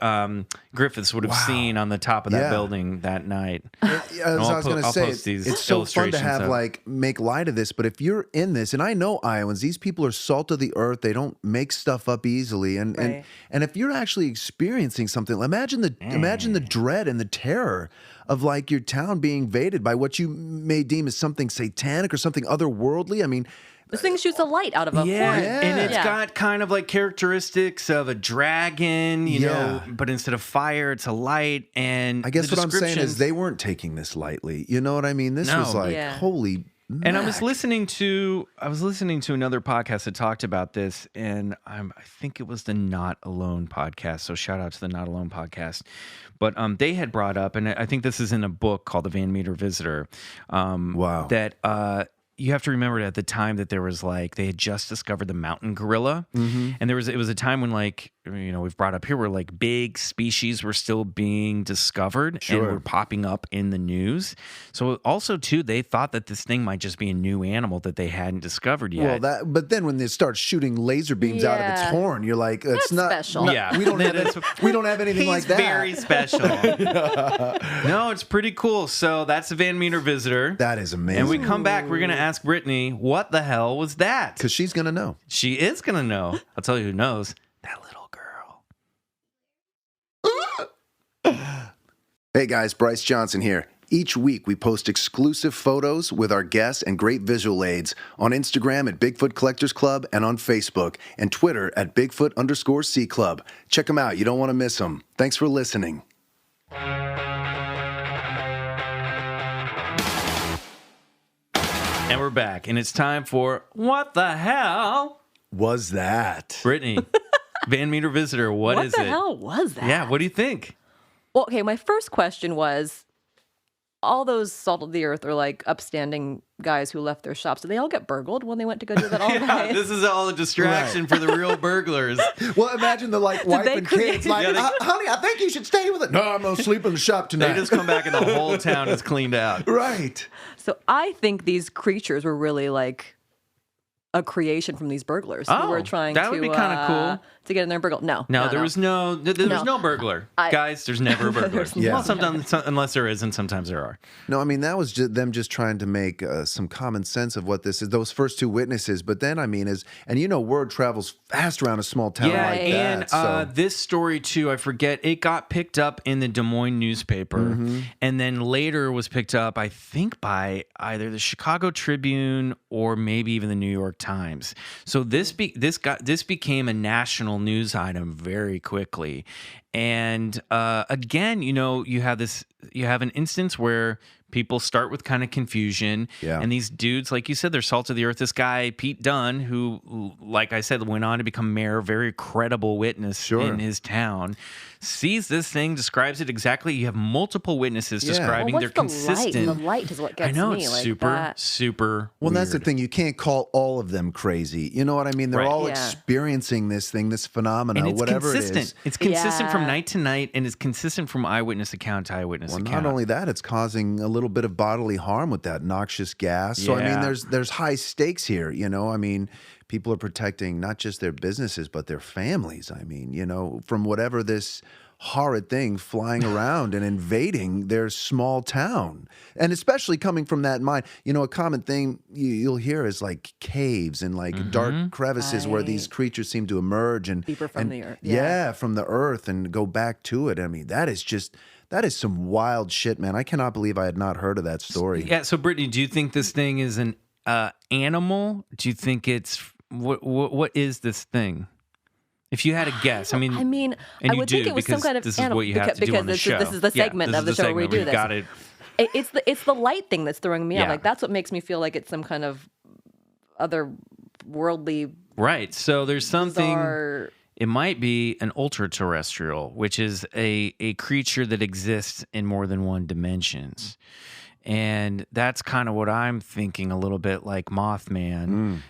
Griffiths would have seen on the top of that Yeah. building that night. as I was I'll gonna say, post these it's so fun to have illustrations up. make light of this. But if you're in this, and I know Iowans, these people are salt of the earth. They don't make stuff up easily. And Right. and if you're actually experiencing something, imagine the dread and the terror of like your town being invaded by what you may deem as something satanic or something otherworldly. I mean, This thing shoots a light out of a horn. And it's Yeah. got kind of like characteristics of a dragon, you know, but instead of fire, it's a light. And I guess the what I'm saying is descriptions- they weren't taking this lightly. You know what I mean? This No. was like, Yeah. holy And I was Mac. listening to another podcast that talked about this, and I think it was the Not Alone podcast. So shout out to the Not Alone podcast. But they had brought up, and I think this is in a book called The Van Meter Visitor. Wow. That you have to remember at the time that there was like they had just discovered the mountain gorilla, and it was a time when like we've brought up here where like big species were still being discovered and were popping up in the news. So also too, they thought that this thing might just be a new animal that they hadn't discovered yet. Well, but then when they start shooting laser beams out of its horn, you're like, it's not special. Yeah, we don't have anything like that. Very special. No, it's pretty cool. So that's the Van Meter visitor. That is amazing. And we come back, we're gonna ask Brittany, what the hell was that? Because she's gonna know. She is gonna know. I'll tell you who knows. That little girl. Hey guys, Bryce Johnson here. Each week we post exclusive photos with our guests and great visual aids on Instagram at Bigfoot Collectors Club and on Facebook and Twitter at Bigfoot_C Club. Check them out. You don't want to miss them. Thanks for listening. And we're back, and it's time for What the Hell Was That? Brittany, Van Meter visitor, what is it? What the hell was that? Yeah, what do you think? Well, okay, my first question was, all those salt of the earth or like upstanding guys who left their shops, did they all get burgled when they went to go do that all night? This is all a distraction for the real burglars. Well, imagine the wife and kids like, Yeah, honey, I think you should stay with it. No, I'm going to sleep in the shop tonight. They just come back and the whole town is cleaned out. Right. So I think these creatures were really like a creation from these burglars who were trying that would be kind of cool to get in there and burgle. No, there was no burglar. Guys, there's never a burglar. Well, sometimes, unless there is, and sometimes there are. No, I mean, that was just them just trying to make some common sense of what this is, those first two witnesses. But then, I mean, word travels fast around a small town like that. And this story, too, I forget, it got picked up in the Des Moines newspaper, and then later was picked up, I think, by either the Chicago Tribune or maybe even the New York Times. So this became a national news item very quickly. And again, you have an instance where people start with kind of confusion. Yeah. And these dudes, like you said, they're salt of the earth. This guy, Pete Dunn, who, like I said, went on to become mayor, very credible witness in his town, sees this thing, describes it exactly. You have multiple witnesses describing. They're consistent. The light is what gets me. I know, it's like super Well, weird. that's the thing. You can't call all of them crazy. You know what I mean? They're all experiencing this thing, this phenomena, and it's whatever consistent. it is. It's consistent from night to night, and it's consistent from eyewitness account to eyewitness account. Not only that, it's causing a little bit of bodily harm with that noxious gas. So, I mean, there's high stakes here, I mean, people are protecting not just their businesses, but their families. I mean, from whatever this horrid thing flying around and invading their small town. And especially coming from that mine. A common thing you'll hear is like caves and like dark crevices where these creatures seem to emerge and deeper from the earth. Yeah, from the earth and go back to it. I mean, that is some wild shit, man. I cannot believe I had not heard of that story. Yeah, so Brittany, do you think this thing is an animal? Do you think it's what is this thing? If you had a guess, I mean, and I would think it was some kind of this is animal what you have to do on the show. This is the segment of the show where we do this. Got it. It's the light thing that's throwing me out. Yeah. Like that's what makes me feel like it's some kind of other worldly. Right. So there's something. Bizarre... It might be an ultra-terrestrial, which is a creature that exists in more than one dimensions. And that's kind of what I'm thinking a little bit like Mothman.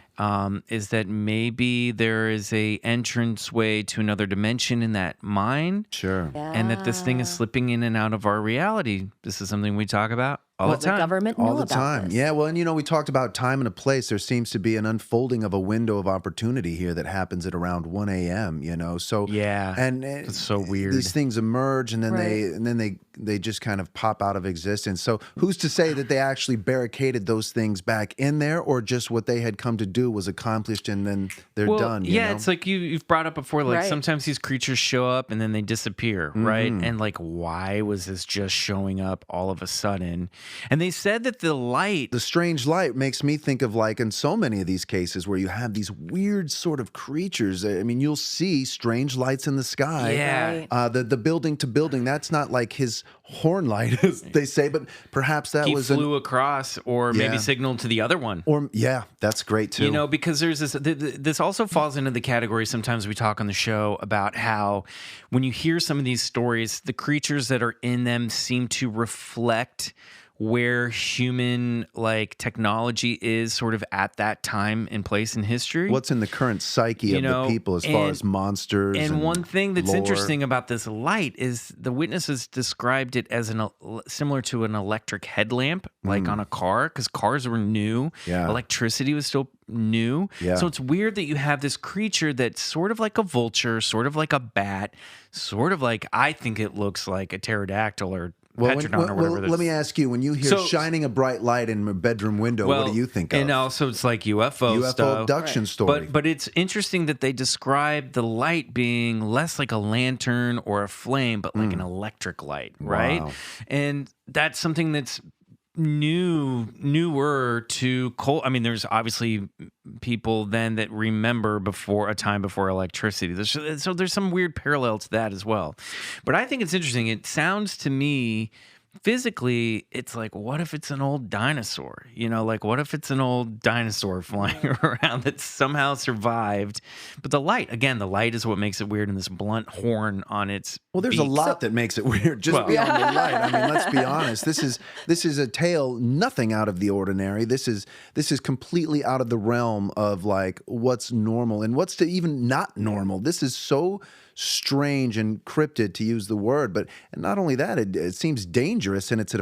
Is that maybe there is a entranceway to another dimension in that mine? Sure. Yeah. And that this thing is slipping in and out of our reality. This is something we talk about all the time. The government All know the about time. this. Yeah, well, and we talked about time and a place. There seems to be an unfolding of a window of opportunity here that happens at around 1 a.m., So Yeah. and It's so weird. These things emerge and then they just kind of pop out of existence. So who's to say that they actually barricaded those things back in there, or just what they had come to do was accomplished and then they're done? You know? It's like you've brought up before. Like Right. sometimes these creatures show up and then they disappear, right? And like, why was this just showing up all of a sudden? And they said that the strange light makes me think of like in so many of these cases where you have these weird sort of creatures. I mean, you'll see strange lights in the sky. Yeah. Right. The building to building, that's not like his horn light, as they say, but perhaps that he was flew across, or maybe Yeah. signaled to the other one. or yeah, that's great too. You know, because there's this. This also falls into the category. Sometimes we talk on the show about how, when you hear some of these stories, the creatures that are in them seem to reflect where human technology is sort of at that time and place in history. What's in the current psyche of the people as far as monsters and one thing that's lore. interesting about this light is the witnesses described it as similar to an electric headlamp, like on a car, because cars were new. Yeah. Electricity was still new. Yeah. So it's weird that you have this creature that's sort of like a vulture, sort of like a bat, sort of like, I think it looks like a pterodactyl or Petrodon or whatever. Let me ask you: when you hear shining a bright light in a bedroom window, what do you think of? And also, it's like UFO stuff. abduction story. But it's interesting that they describe the light being less like a lantern or a flame, but like an electric light, right? Wow. And that's something that's newer to coal. I mean, there's obviously people then that remember a time before electricity. So there's some weird parallel to that as well. But I think it's interesting. It sounds to me, physically, it's like, what if it's an old dinosaur? You know, like, what if it's an old dinosaur flying around that somehow survived? But the light is what makes it weird, and this blunt horn on its Well, there's a lot that makes it weird just beyond the light. I mean, let's be honest. This is a tale nothing out of the ordinary. This is completely out of the realm of like what's normal and what's even not normal. This is so strange and cryptid, to use the word, but not only that, it seems dangerous in its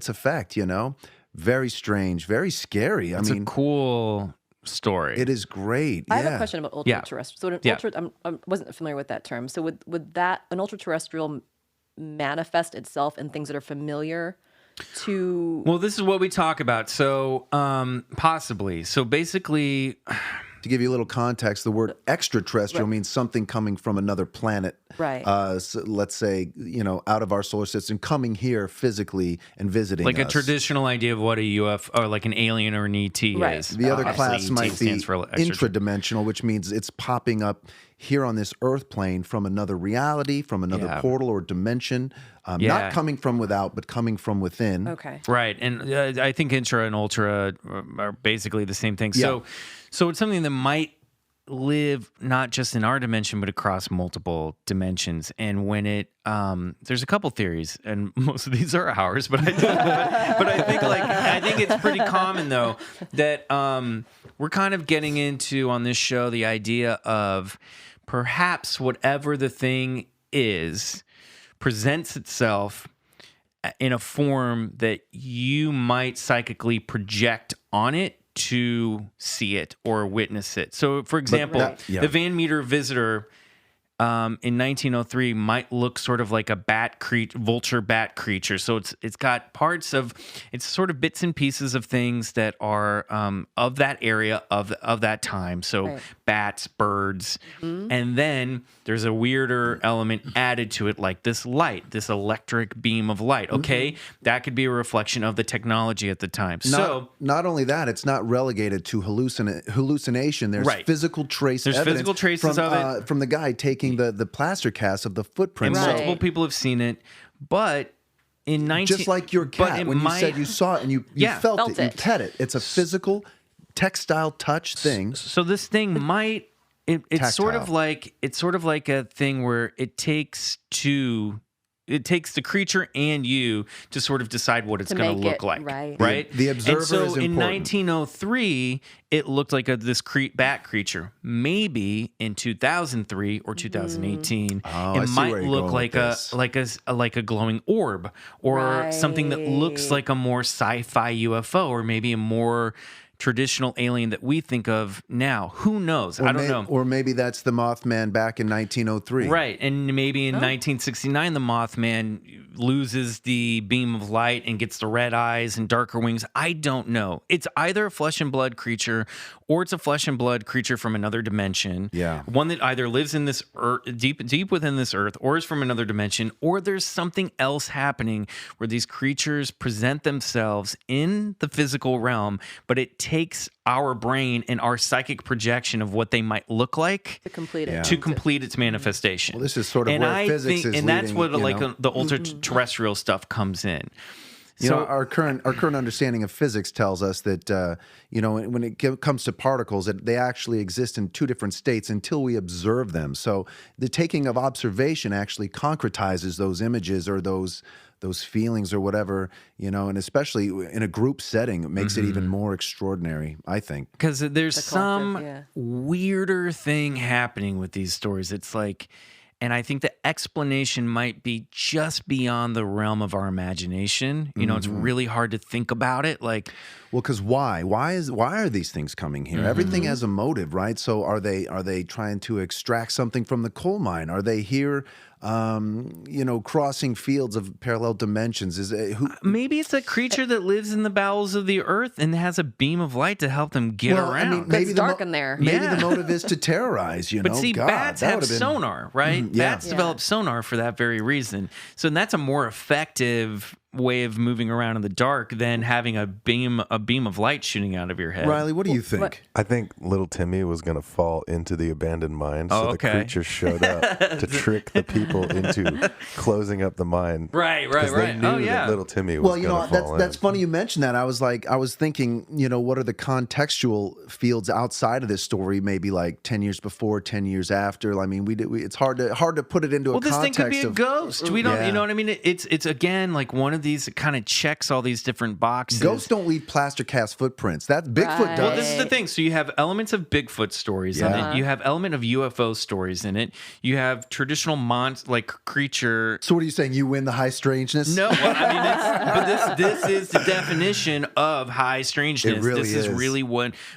effect. You know, very strange, very scary. It's a cool story. It is great. I have a question about ultra-terrestrial. So I wasn't familiar with that term. So would that an ultra-terrestrial manifest itself in things that are familiar to? Well, this is what we talk about. So possibly. So basically, to give you a little context, the word extraterrestrial means something coming from another planet. Right. So let's say, out of our solar system, coming here physically and visiting like us. a traditional idea of what a UFO or like an alien or an ET is. The other class might be intradimensional, intradimensional, which means it's popping up here on this earth plane from another reality, from another portal or dimension, not coming from without, but coming from within. Okay. Right. And I think intra and ultra are basically the same thing. Yeah. So it's something that might live not just in our dimension, but across multiple dimensions. And when there's a couple theories, and most of these are ours, but I think it's pretty common though that we're kind of getting into on this show the idea of perhaps whatever the thing is presents itself in a form that you might psychically project on it to see it or witness it. So, for example, the Van Meter visitor in 1903 might look sort of like a vulture bat creature. So it's got parts of, it's sort of bits and pieces of things that are of that area of that time. So bats, birds, and then there's a weirder element added to it, like this light, this electric beam of light. Okay, that could be a reflection of the technology at the time. Not only that, it's not relegated to hallucination. There's physical traces. There's physical traces of it from the guy taking the plaster cast of the footprints. And multiple people have seen it, but in just like your cat, when you said you saw it and you felt it, you pet it. It's a physical, textile touch thing. So this thing might it's sort of like a thing where it takes the creature and you to sort of decide what it's going to look like, right? The observer and so is in important. 1903, it looked like this bat creature. Maybe in 2003 or 2018, it might look like a glowing orb or something that looks like a more sci-fi UFO, or maybe a more traditional alien that we think of now. Who knows? I don't know. Or maybe that's the Mothman back in 1903. Right. And maybe in 1969, the Mothman loses the beam of light and gets the red eyes and darker wings. I don't know. It's either a flesh and blood creature or it's a flesh and blood creature from another dimension. Yeah. One that either lives in this earth, deep within this earth, or is from another dimension, or there's something else happening where these creatures present themselves in the physical realm, but it takes our brain and our psychic projection of what they might look like To complete it. to complete its manifestation. Well, this is sort of where physics is and that's leading, what the ultra-terrestrial stuff comes in. So our current understanding of physics tells us that when it comes to particles, that they actually exist in two different states until we observe them. So the taking of observation actually concretizes those images or those feelings or whatever, and especially in a group setting, it makes it even more extraordinary, I think. Because there's some yeah. weirder thing happening with these stories. It's like, and I think the explanation might be just beyond the realm of our imagination. It's really hard to think about it. Like, well, because why? Why are these things coming here? Everything has a motive, right? So are they trying to extract something from the coal mine? Are they here, crossing fields of parallel dimensions? Maybe it's a creature that lives in the bowels of the earth and has a beam of light to help them get around. Maybe it's dark in there. Maybe the motive is to terrorize. But see, God, bats have sonar, right? Bats Yeah. develop sonar for that very reason. So that's a more effective way of moving around in the dark than having a beam of light shooting out of your head. Riley, what do you think? I think little Timmy was going to fall into the abandoned mine, so the creature showed up to trick the people into closing up the mine. Right. They knew that little Timmy was going to fall that's funny you mentioned that. I was thinking, what are the contextual fields outside of this story? Maybe like 10 years before, 10 years after. I mean, it's hard to put it into a context. Well, this thing could be a ghost. We don't, Yeah. you know what I mean? It's again like one of these that kind of checks all these different boxes. Ghosts don't leave plaster cast footprints. That Bigfoot does. Well, this is the thing. So you have elements of Bigfoot stories in it. You have element of UFO stories in it. You have traditional creature. So what are you saying? You win the high strangeness? No, well, I mean, this is the definition of high strangeness. It really this is really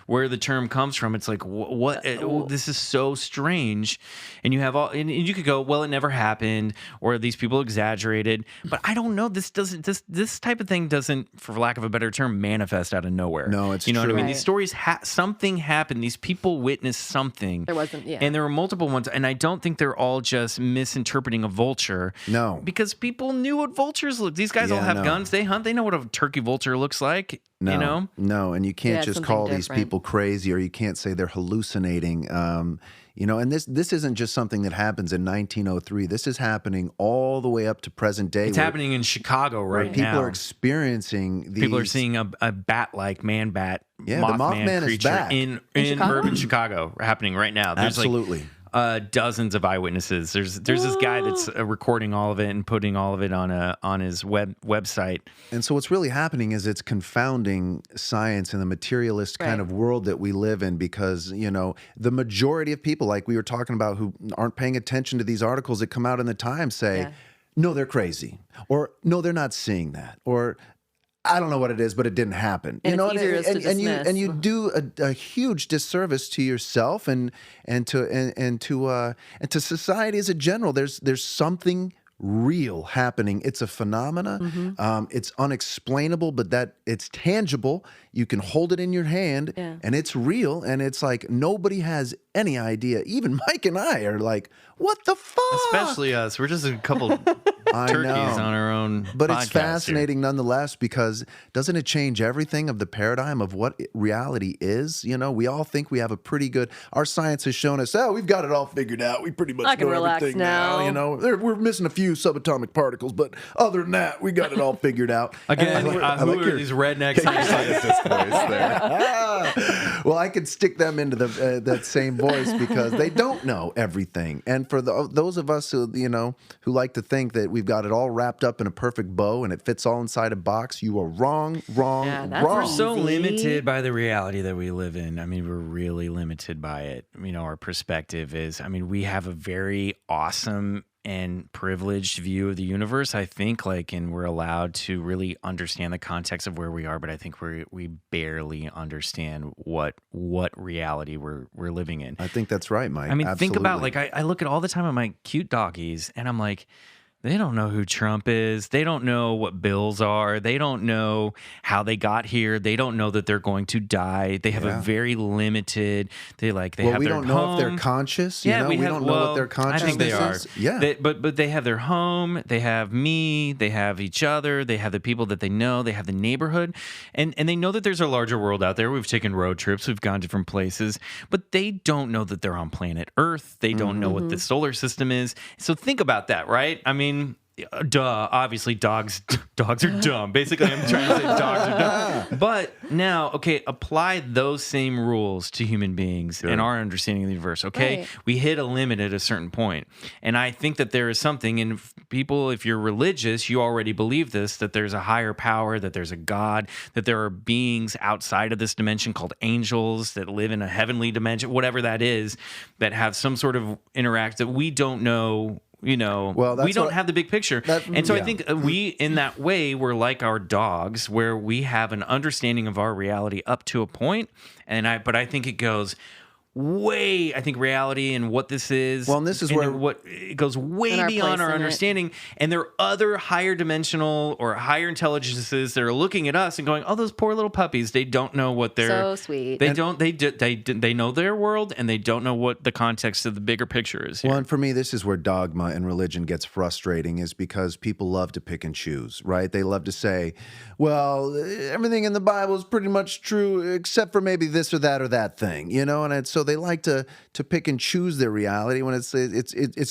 where the term comes from. It's like what this is so strange, and you have and you could go, well, it never happened, or these people exaggerated. But I don't know. This type of thing doesn't, for lack of a better term, manifest out of nowhere. No, it's you know true. what I mean. Right. These stories, something happened. These people witnessed something. There wasn't, yeah. And there were multiple ones, and I don't think they're all just misinterpreting a vulture. No. Because people knew what vultures look. These guys all have guns. They hunt. They know what a turkey vulture looks like. No, and you can't just something call these different. people crazy, or you can't say they're hallucinating. And this isn't just something that happens in 1903. This is happening all the way up to present day. It's happening in Chicago right now. People are experiencing these. People are seeing a bat-like man bat, Yeah, the Mothman is creature back. in Chicago? urban Chicago happening right now. There's Absolutely. dozens of eyewitnesses. There's this guy that's recording all of it and putting all of it on his website. And so what's really happening is it's confounding science and the materialist kind of world that we live in, because, the majority of people, like we were talking about, who aren't paying attention to these articles that come out in the Times say, no, they're crazy, or no, they're not seeing that, or I don't know what it is, but it didn't happen. And it's easier to dismiss. And you do a huge disservice to yourself and to society as a general. There's something real happening. It's a phenomena. It's unexplainable, but that it's tangible. You can hold it in your hand, and it's real. And it's like nobody has any idea. Even Mike and I are like, "What the fuck?" Especially us. We're just a couple turkeys on our own. But it's podcast fascinating nonetheless, because doesn't it change everything of the paradigm of what reality is? We all think we have a pretty good. Our science has shown us, we've got it all figured out. We pretty much I can know relax everything now. We're missing a few subatomic particles, but other than that, we got it all figured out. Again, who are these rednecks? scientist voice there. Well, I could stick them into that same voice because they don't know everything. And for those of us who like to think that we've got it all wrapped up in a perfect bow and it fits all inside a box, you are wrong. that's We're easy. so limited by the reality that we live in. I mean, we're really limited by it. Our perspective is, we have a very awesome and privileged view of the universe, I think, and we're allowed to really understand the context of where we are, but I think we barely understand what reality we're living in. I think that's right, Mike. Think about, Absolutely. I look at all the time at my cute doggies, and I'm like, They don't know who Trump is. They don't know what bills are. They don't know how they got here. They don't know that they're going to die. They have a very limited. They have we their don't know home. if they're conscious. Yeah, we don't know what their consciousness I think they are. is. Yeah, but they have their home. They have me. They have each other. They have the people that they know. They have the neighborhood, and they know that there's a larger world out there. We've taken road trips. We've gone different places, but they don't know that they're on planet Earth. They don't know what the solar system is. So think about that, right? I mean. Duh. Obviously, dogs are dumb. Basically, I'm trying to say dogs are dumb. But now, okay, apply those same rules to human beings and our understanding of the universe. Okay, Right. we hit a limit at a certain point, and I think that there is something. And people, if you're religious, you already believe this: that there's a higher power, that there's a God, that there are beings outside of this dimension called angels that live in a heavenly dimension, whatever that is, that have some sort of interact that we don't know. We don't have the big picture. And so I think we, in that way, we're like our dogs, where we have an understanding of our reality up to a point. But I think it goes I think reality and what this is. Well, and this is where it goes way And our beyond place our in it. understanding. And there are other higher dimensional or higher intelligences that are looking at us and going, "Oh, those poor little puppies. They don't know what they're So sweet. They know their world, and they don't know what the context of the bigger picture is here." Well, and for me, this is where dogma and religion gets frustrating, is because people love to pick and choose, right? They love to say, well, everything in the Bible is pretty much true, except for maybe this or that thing, and so they like to pick and choose their reality when it's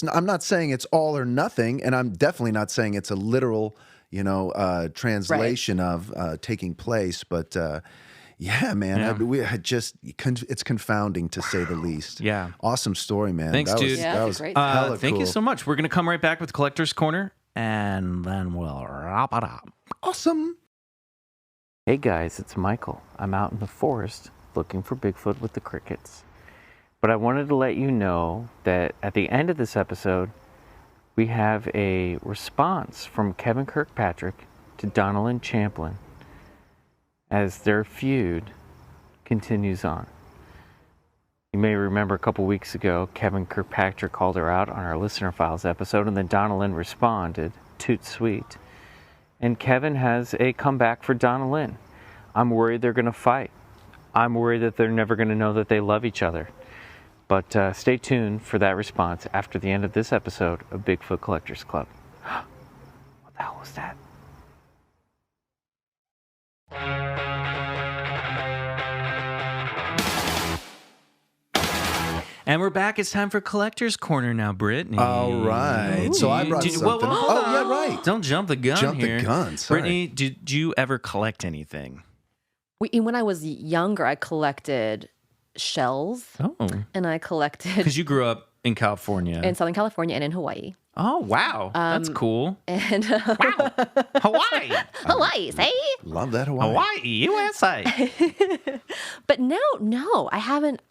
I'm not saying it's all or nothing, and I'm definitely not saying it's a literal, translation of taking place, but yeah, man. Yeah. It's confounding to say the least. Yeah. Awesome story, man. Thanks, dude. That was great. hella Thank you cool. so much. We're going to come right back with Collector's Corner, and then we'll wrap it up. Awesome. Hey guys, it's Michael. I'm out in the forest looking for Bigfoot with the crickets. But I wanted to let you know that at the end of this episode, we have a response from Kevin Kirkpatrick to Donalyn Champlin as their feud continues on. You may remember a couple weeks ago, Kevin Kirkpatrick called her out on our Listener Files episode, and then Donalyn responded, toot sweet. And Kevin has a comeback for Donalyn. I'm worried they're going to fight. I'm worried that they're never going to know that they love each other. But stay tuned for that response after the end of this episode of Bigfoot Collectors Club. What the hell was that? And we're back. It's time for Collector's Corner now, Brittany. All right. So I brought something. Whoa. Yeah, right. Don't jump the gun Jump here. the gun. Sorry. Brittany, did you ever collect anything? When I was younger, I collected shells, Oh. and I collected Because you grew up in California. in Southern California and in Hawaii. Oh, wow. That's cool. And Hawaii. Hawaii, say? Love that Hawaii. Hawaii, USA. But no, I haven't.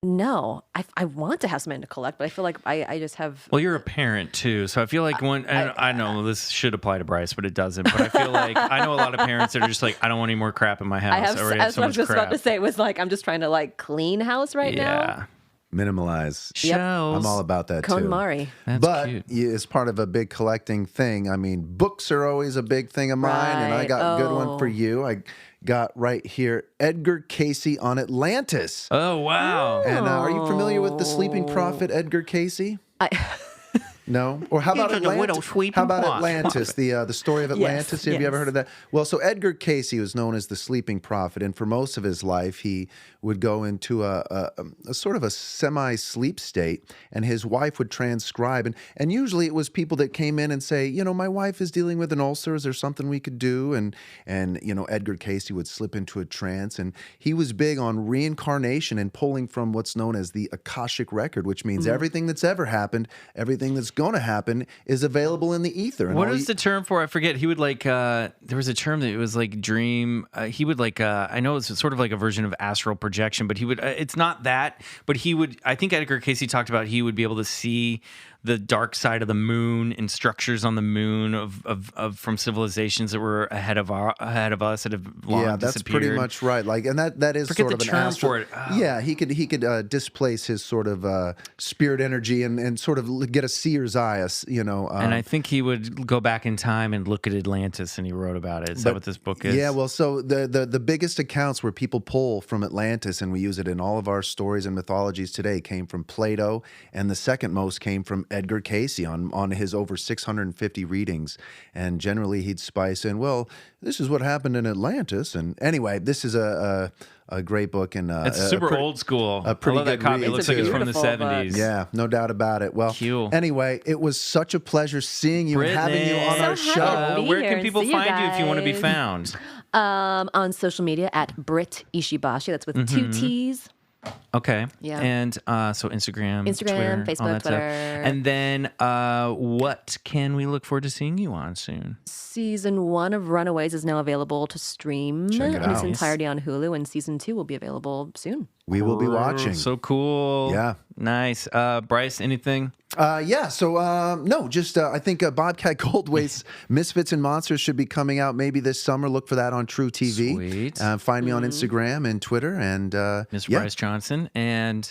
No, I want to have something to collect, but I feel like I just have. Well, you're a parent too, so I feel like I know this should apply to Bryce, but it doesn't. But I feel like I know a lot of parents that are just like, I don't want any more crap in my house. I have. already That's so what I much was just crap. about to say. Was like I'm just trying to like clean house right now. Yeah. Minimalize. Shells. I'm all about that too. KonMari. That's but cute. It's part of a big collecting thing. I mean, books are always a big thing of mine, and I Right. got a good one for Oh. you. I got right here Edgar Cayce on Atlantis. Oh, wow. And are you familiar with the sleeping prophet Edgar Cayce? No? Or how about He's a widow sweeping How about prophet. Atlantis? The story of Atlantis. Have you ever yes. heard of that? Well, so Edgar Cayce was known as the sleeping prophet, and for most of his life, he would go into a sort of a semi-sleep state, and his wife would transcribe, and usually it was people that came in and say, my wife is dealing with an ulcer. Is there something we could do? And Edgar Cayce would slip into a trance, and he was big on reincarnation and pulling from what's known as the Akashic record, which means everything that's ever happened, everything that's going to happen is available in the ether. And What all is the term for? I forget. He would there was a term that it was like dream. He would I know it's sort of like a version of astral projection, but he would. It's not that, but he would. I think Edgar Cayce talked about he would be able to see the dark side of the moon and structures on the moon of from civilizations that were ahead of us that have long that's disappeared. pretty much right. Like, and that is Forget sort of the an term astral. for it. Yeah, he could displace his sort of spirit energy and sort of get a seer's eye, and I think he would go back in time and look at Atlantis, and he wrote about it. Is that what this book is? Yeah, well, so the biggest accounts where people pull from Atlantis, and we use it in all of our stories and mythologies today, came from Plato, and the second most came from Edgar Cayce on his over 650 readings. And generally he'd spice in, well, this is what happened in Atlantis. And anyway, this is a great book, and it's super old school. I love that copy. It looks like it's from the 70s. Yeah, no doubt about it. Well, cool. Anyway, it was such a pleasure seeing you and having you on our show. Where can people find you if you want to be found? On social media at Britt Ishibashi. That's with 2 T's. Okay. Yeah. And so Instagram, Twitter, Facebook, all that Twitter. Stuff. And then what can we look forward to seeing you on soon? Season 1 of Runaways is now available to stream Check it in its out. entirety on Hulu, and season 2 will be available soon. We will be watching. So cool. Yeah. Nice. Bryce, anything? No, just I think Bobcat Goldthwait's Misfits and Monsters should be coming out maybe this summer. Look for that on True TV. Sweet. Find me on Instagram and Twitter. And Mr. Bryce Johnson. And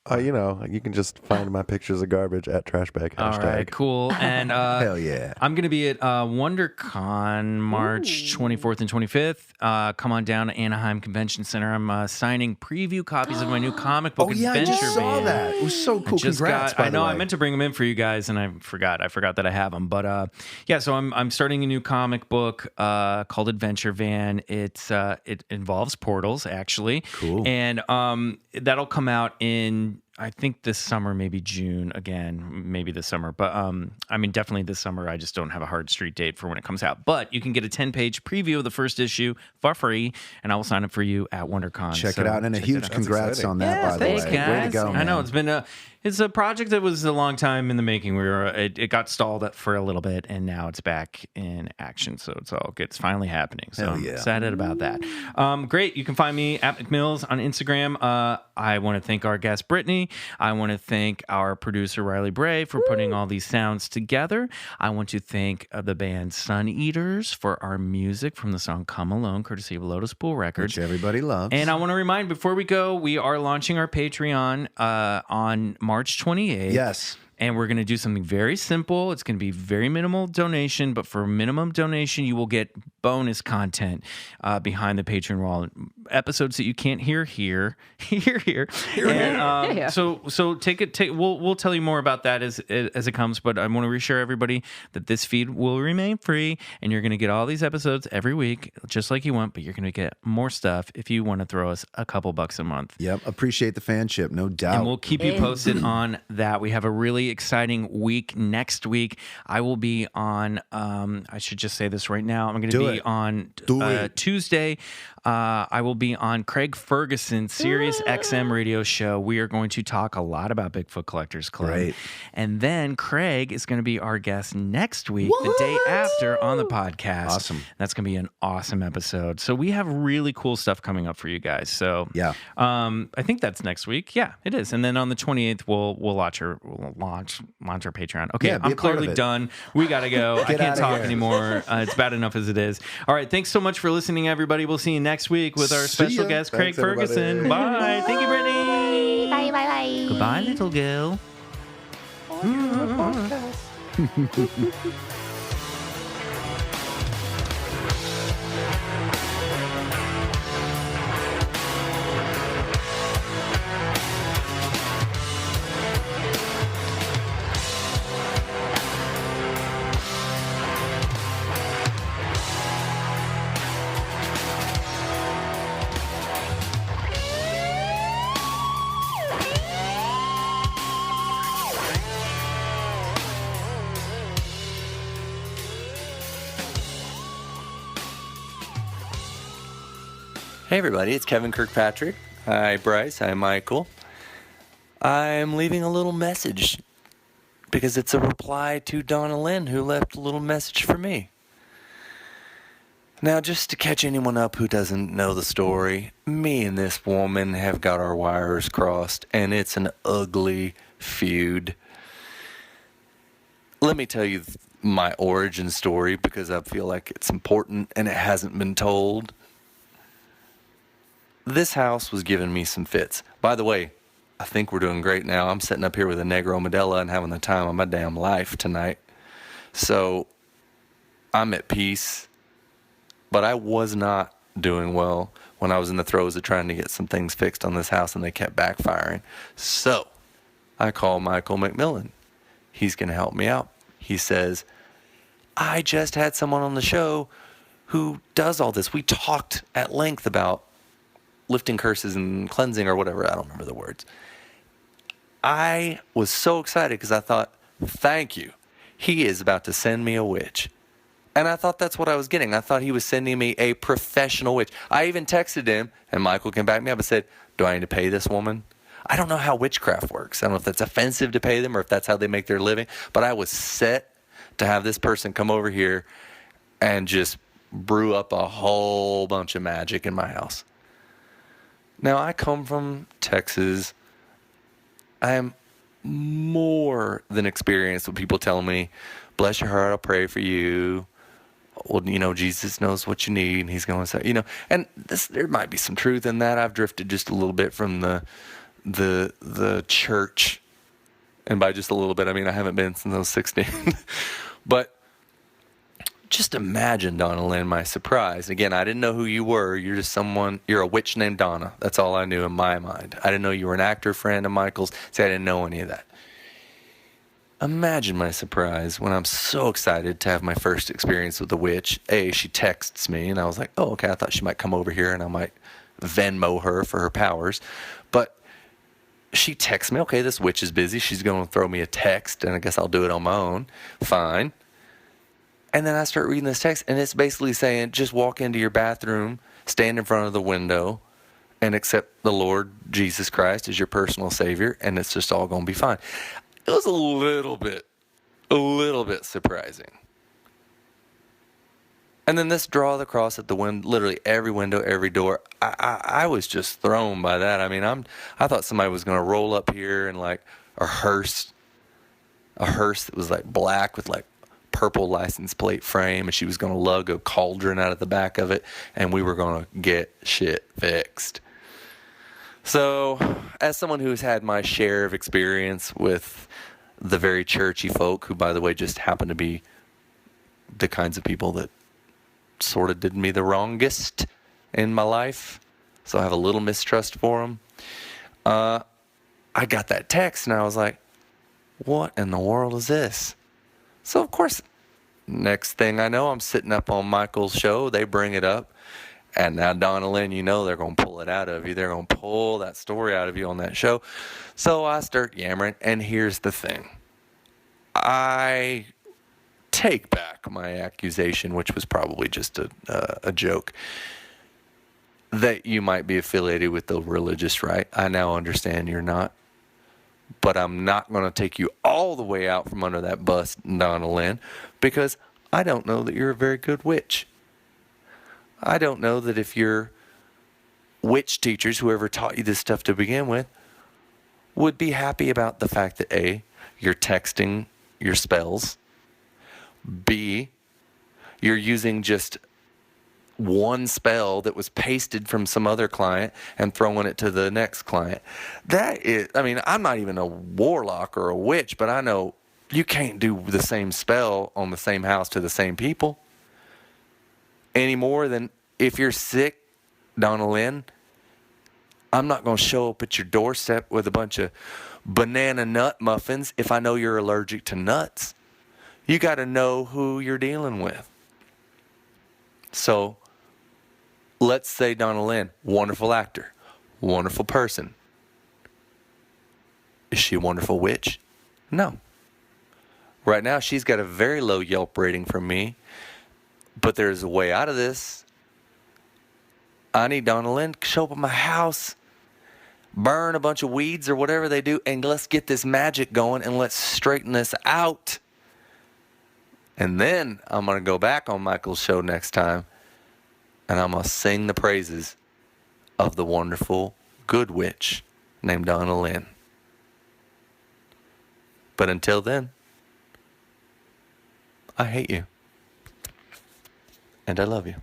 you can just find my pictures of garbage at Trashbag hashtag. all right, cool. And hell yeah. I'm going to be at WonderCon March 24th and 25th. Come on down to Anaheim Convention Center. I'm signing preview copies of my new comic book, Oh yeah, I Adventure just saw Van. that. It was so cool. Congrats, by I the know way. I meant to bring them in for you guys, and I forgot that I have them. But so I'm starting a new comic book called Adventure Van. It involves portals, actually. Cool. And that'll come out in, I think, this summer, maybe June again, maybe this summer. But definitely this summer. I just don't have a hard street date for when it comes out. But you can get a 10-page preview of the first issue for free, and I will sign up for you at WonderCon. Check it out, and a huge congrats on that, by the Thanks, way. guys. Way to go, man. I know it's a project that was a long time in the making. It got stalled for a little bit, and now it's back in action. So it's all good. It's finally happening. So I'm excited about that. Great. You can find me at McMills on Instagram. I want to thank our guest Brittany. I want to thank our producer Riley Bray for putting all these sounds together. I want to thank the band Sun Eaters for our music from the song "Come Alone," courtesy of Lotus Pool Records, which everybody loves. And I want to remind, before we go, we are launching our Patreon on March 28th. Yes. And we're going to do something very simple. It's going to be very minimal donation, but for minimum donation, you will get bonus content behind the Patreon wall. Episodes that you can't hear here. And so take it. We'll tell you more about that as it comes. But I want to reassure everybody that this feed will remain free, and you're going to get all these episodes every week, just like you want. But you're going to get more stuff if you want to throw us a couple bucks a month. Yep, appreciate the fanship, no doubt. And we'll keep you posted on that. We have a really exciting week next week. I will be on, I should just say this right now. I'm going to be on Tuesday. I will be on Craig Ferguson's Sirius XM radio show. We are going to talk a lot about Bigfoot Collectors Club. Great. And then Craig is going to be our guest next week, the day after on the podcast. Awesome. That's going to be an awesome episode. So we have really cool stuff coming up for you guys. So I think that's next week. Yeah, it is. And then on the 28th, we'll launch our Patreon. Okay, Yeah, I'm clearly done. We got to go. I can't talk here. anymore. It's bad enough as it is. All right, thanks so much for listening, everybody. We'll see you next week with our special guest, Craig Thanks, everybody. Ferguson. Bye. Thank you, Brittany. Bye, bye, bye. Goodbye, little girl. Hey everybody, it's Kevin Kirkpatrick. Hi Bryce, hi Michael. I'm leaving a little message because it's a reply to Donna Lynn, who left a little message for me. Now, just to catch anyone up who doesn't know the story, me and this woman have got our wires crossed, and it's an ugly feud. let me tell you my origin story because I feel like it's important and it hasn't been told. This house was giving me some fits. By the way, I think we're doing great now. I'm sitting up here with a Negro Modelo and having the time of my damn life tonight. So I'm at peace. But I was not doing well when I was in the throes of trying to get some things fixed on this house and they kept backfiring. So I call Michael McMillan. He's going to help me out. He says, I just had someone on the show who does all this. We talked at length about lifting curses and cleansing or whatever. I don't remember the words. I was so excited because I thought, thank you. He is about to send me a witch. And I thought that's what I was getting. I thought he was sending me a professional witch. I even texted him, and Michael came back to me up and said, do I need to pay this woman? I don't know how witchcraft works. I don't know if that's offensive to pay them or if that's how they make their living. But I was set to have this person come over here and just brew up a whole bunch of magic in my house. Now, I come from Texas. I am more than experienced with people telling me, bless your heart, I'll pray for you. Well, you know, Jesus knows what you need, and he's going to say, you know, and there might be some truth in that. I've drifted just a little bit from the church, and by just a little bit, I mean I haven't been since I was 16. But just imagine, Donna Lynn, my surprise. Again, I didn't know who you were. You're just someone, you're a witch named Donna. That's all I knew in my mind. I didn't know you were an actor friend of Michael's. See, I didn't know any of that. Imagine my surprise when I'm so excited to have my first experience with the witch. She texts me, and I was like, oh, okay, I thought she might come over here, and I might Venmo her for her powers. But she texts me, okay, this witch is busy. She's going to throw me a text, and I guess I'll do it on my own. Fine. And then I start reading this text, and it's basically saying, just walk into your bathroom, stand in front of the window, and accept the Lord Jesus Christ as your personal Savior, and it's just all going to be fine. It was a little bit surprising. And then this draw the cross at the window, literally every window, every door. I was just thrown by that. I mean, I thought somebody was going to roll up here in like a hearse that was like black with like purple license plate frame, and she was going to lug a cauldron out of the back of it, and we were going to get shit fixed. So, as someone who's had my share of experience with the very churchy folk, who, by the way, just happen to be the kinds of people that sort of did me the wrongest in my life, so I have a little mistrust for them, I got that text, and I was like, what in the world is this? So, of course, next thing I know, I'm sitting up on Michael's show. They bring it up. And now, Donna Lynn, you know they're going to pull it out of you. They're going to pull that story out of you on that show. So I start yammering, and here's the thing. I take back my accusation, which was probably just a joke, that you might be affiliated with the religious right. I now understand you're not. But I'm not going to take you all the way out from under that bus, Donna Lynn, because I don't know that you're a very good witch. I don't know that if your witch teachers, whoever taught you this stuff to begin with, would be happy about the fact that A, you're texting your spells, B, you're using just one spell that was pasted from some other client and throwing it to the next client. That is, I mean, I'm not even a warlock or a witch, but I know you can't do the same spell on the same house to the same people. Any more than if you're sick, Donna Lynn, I'm not going to show up at your doorstep with a bunch of banana nut muffins if I know you're allergic to nuts. You got to know who you're dealing with. So, let's say Donna Lynn, wonderful actor, wonderful person. Is she a wonderful witch? No. Right now, she's got a very low Yelp rating from me. But there's a way out of this. I need Donna Lynn to show up at my house, burn a bunch of weeds or whatever they do, and let's get this magic going and let's straighten this out. And then I'm going to go back on Michael's show next time, and I'm going to sing the praises of the wonderful good witch named Donna Lynn. But until then, I hate you. And I love you.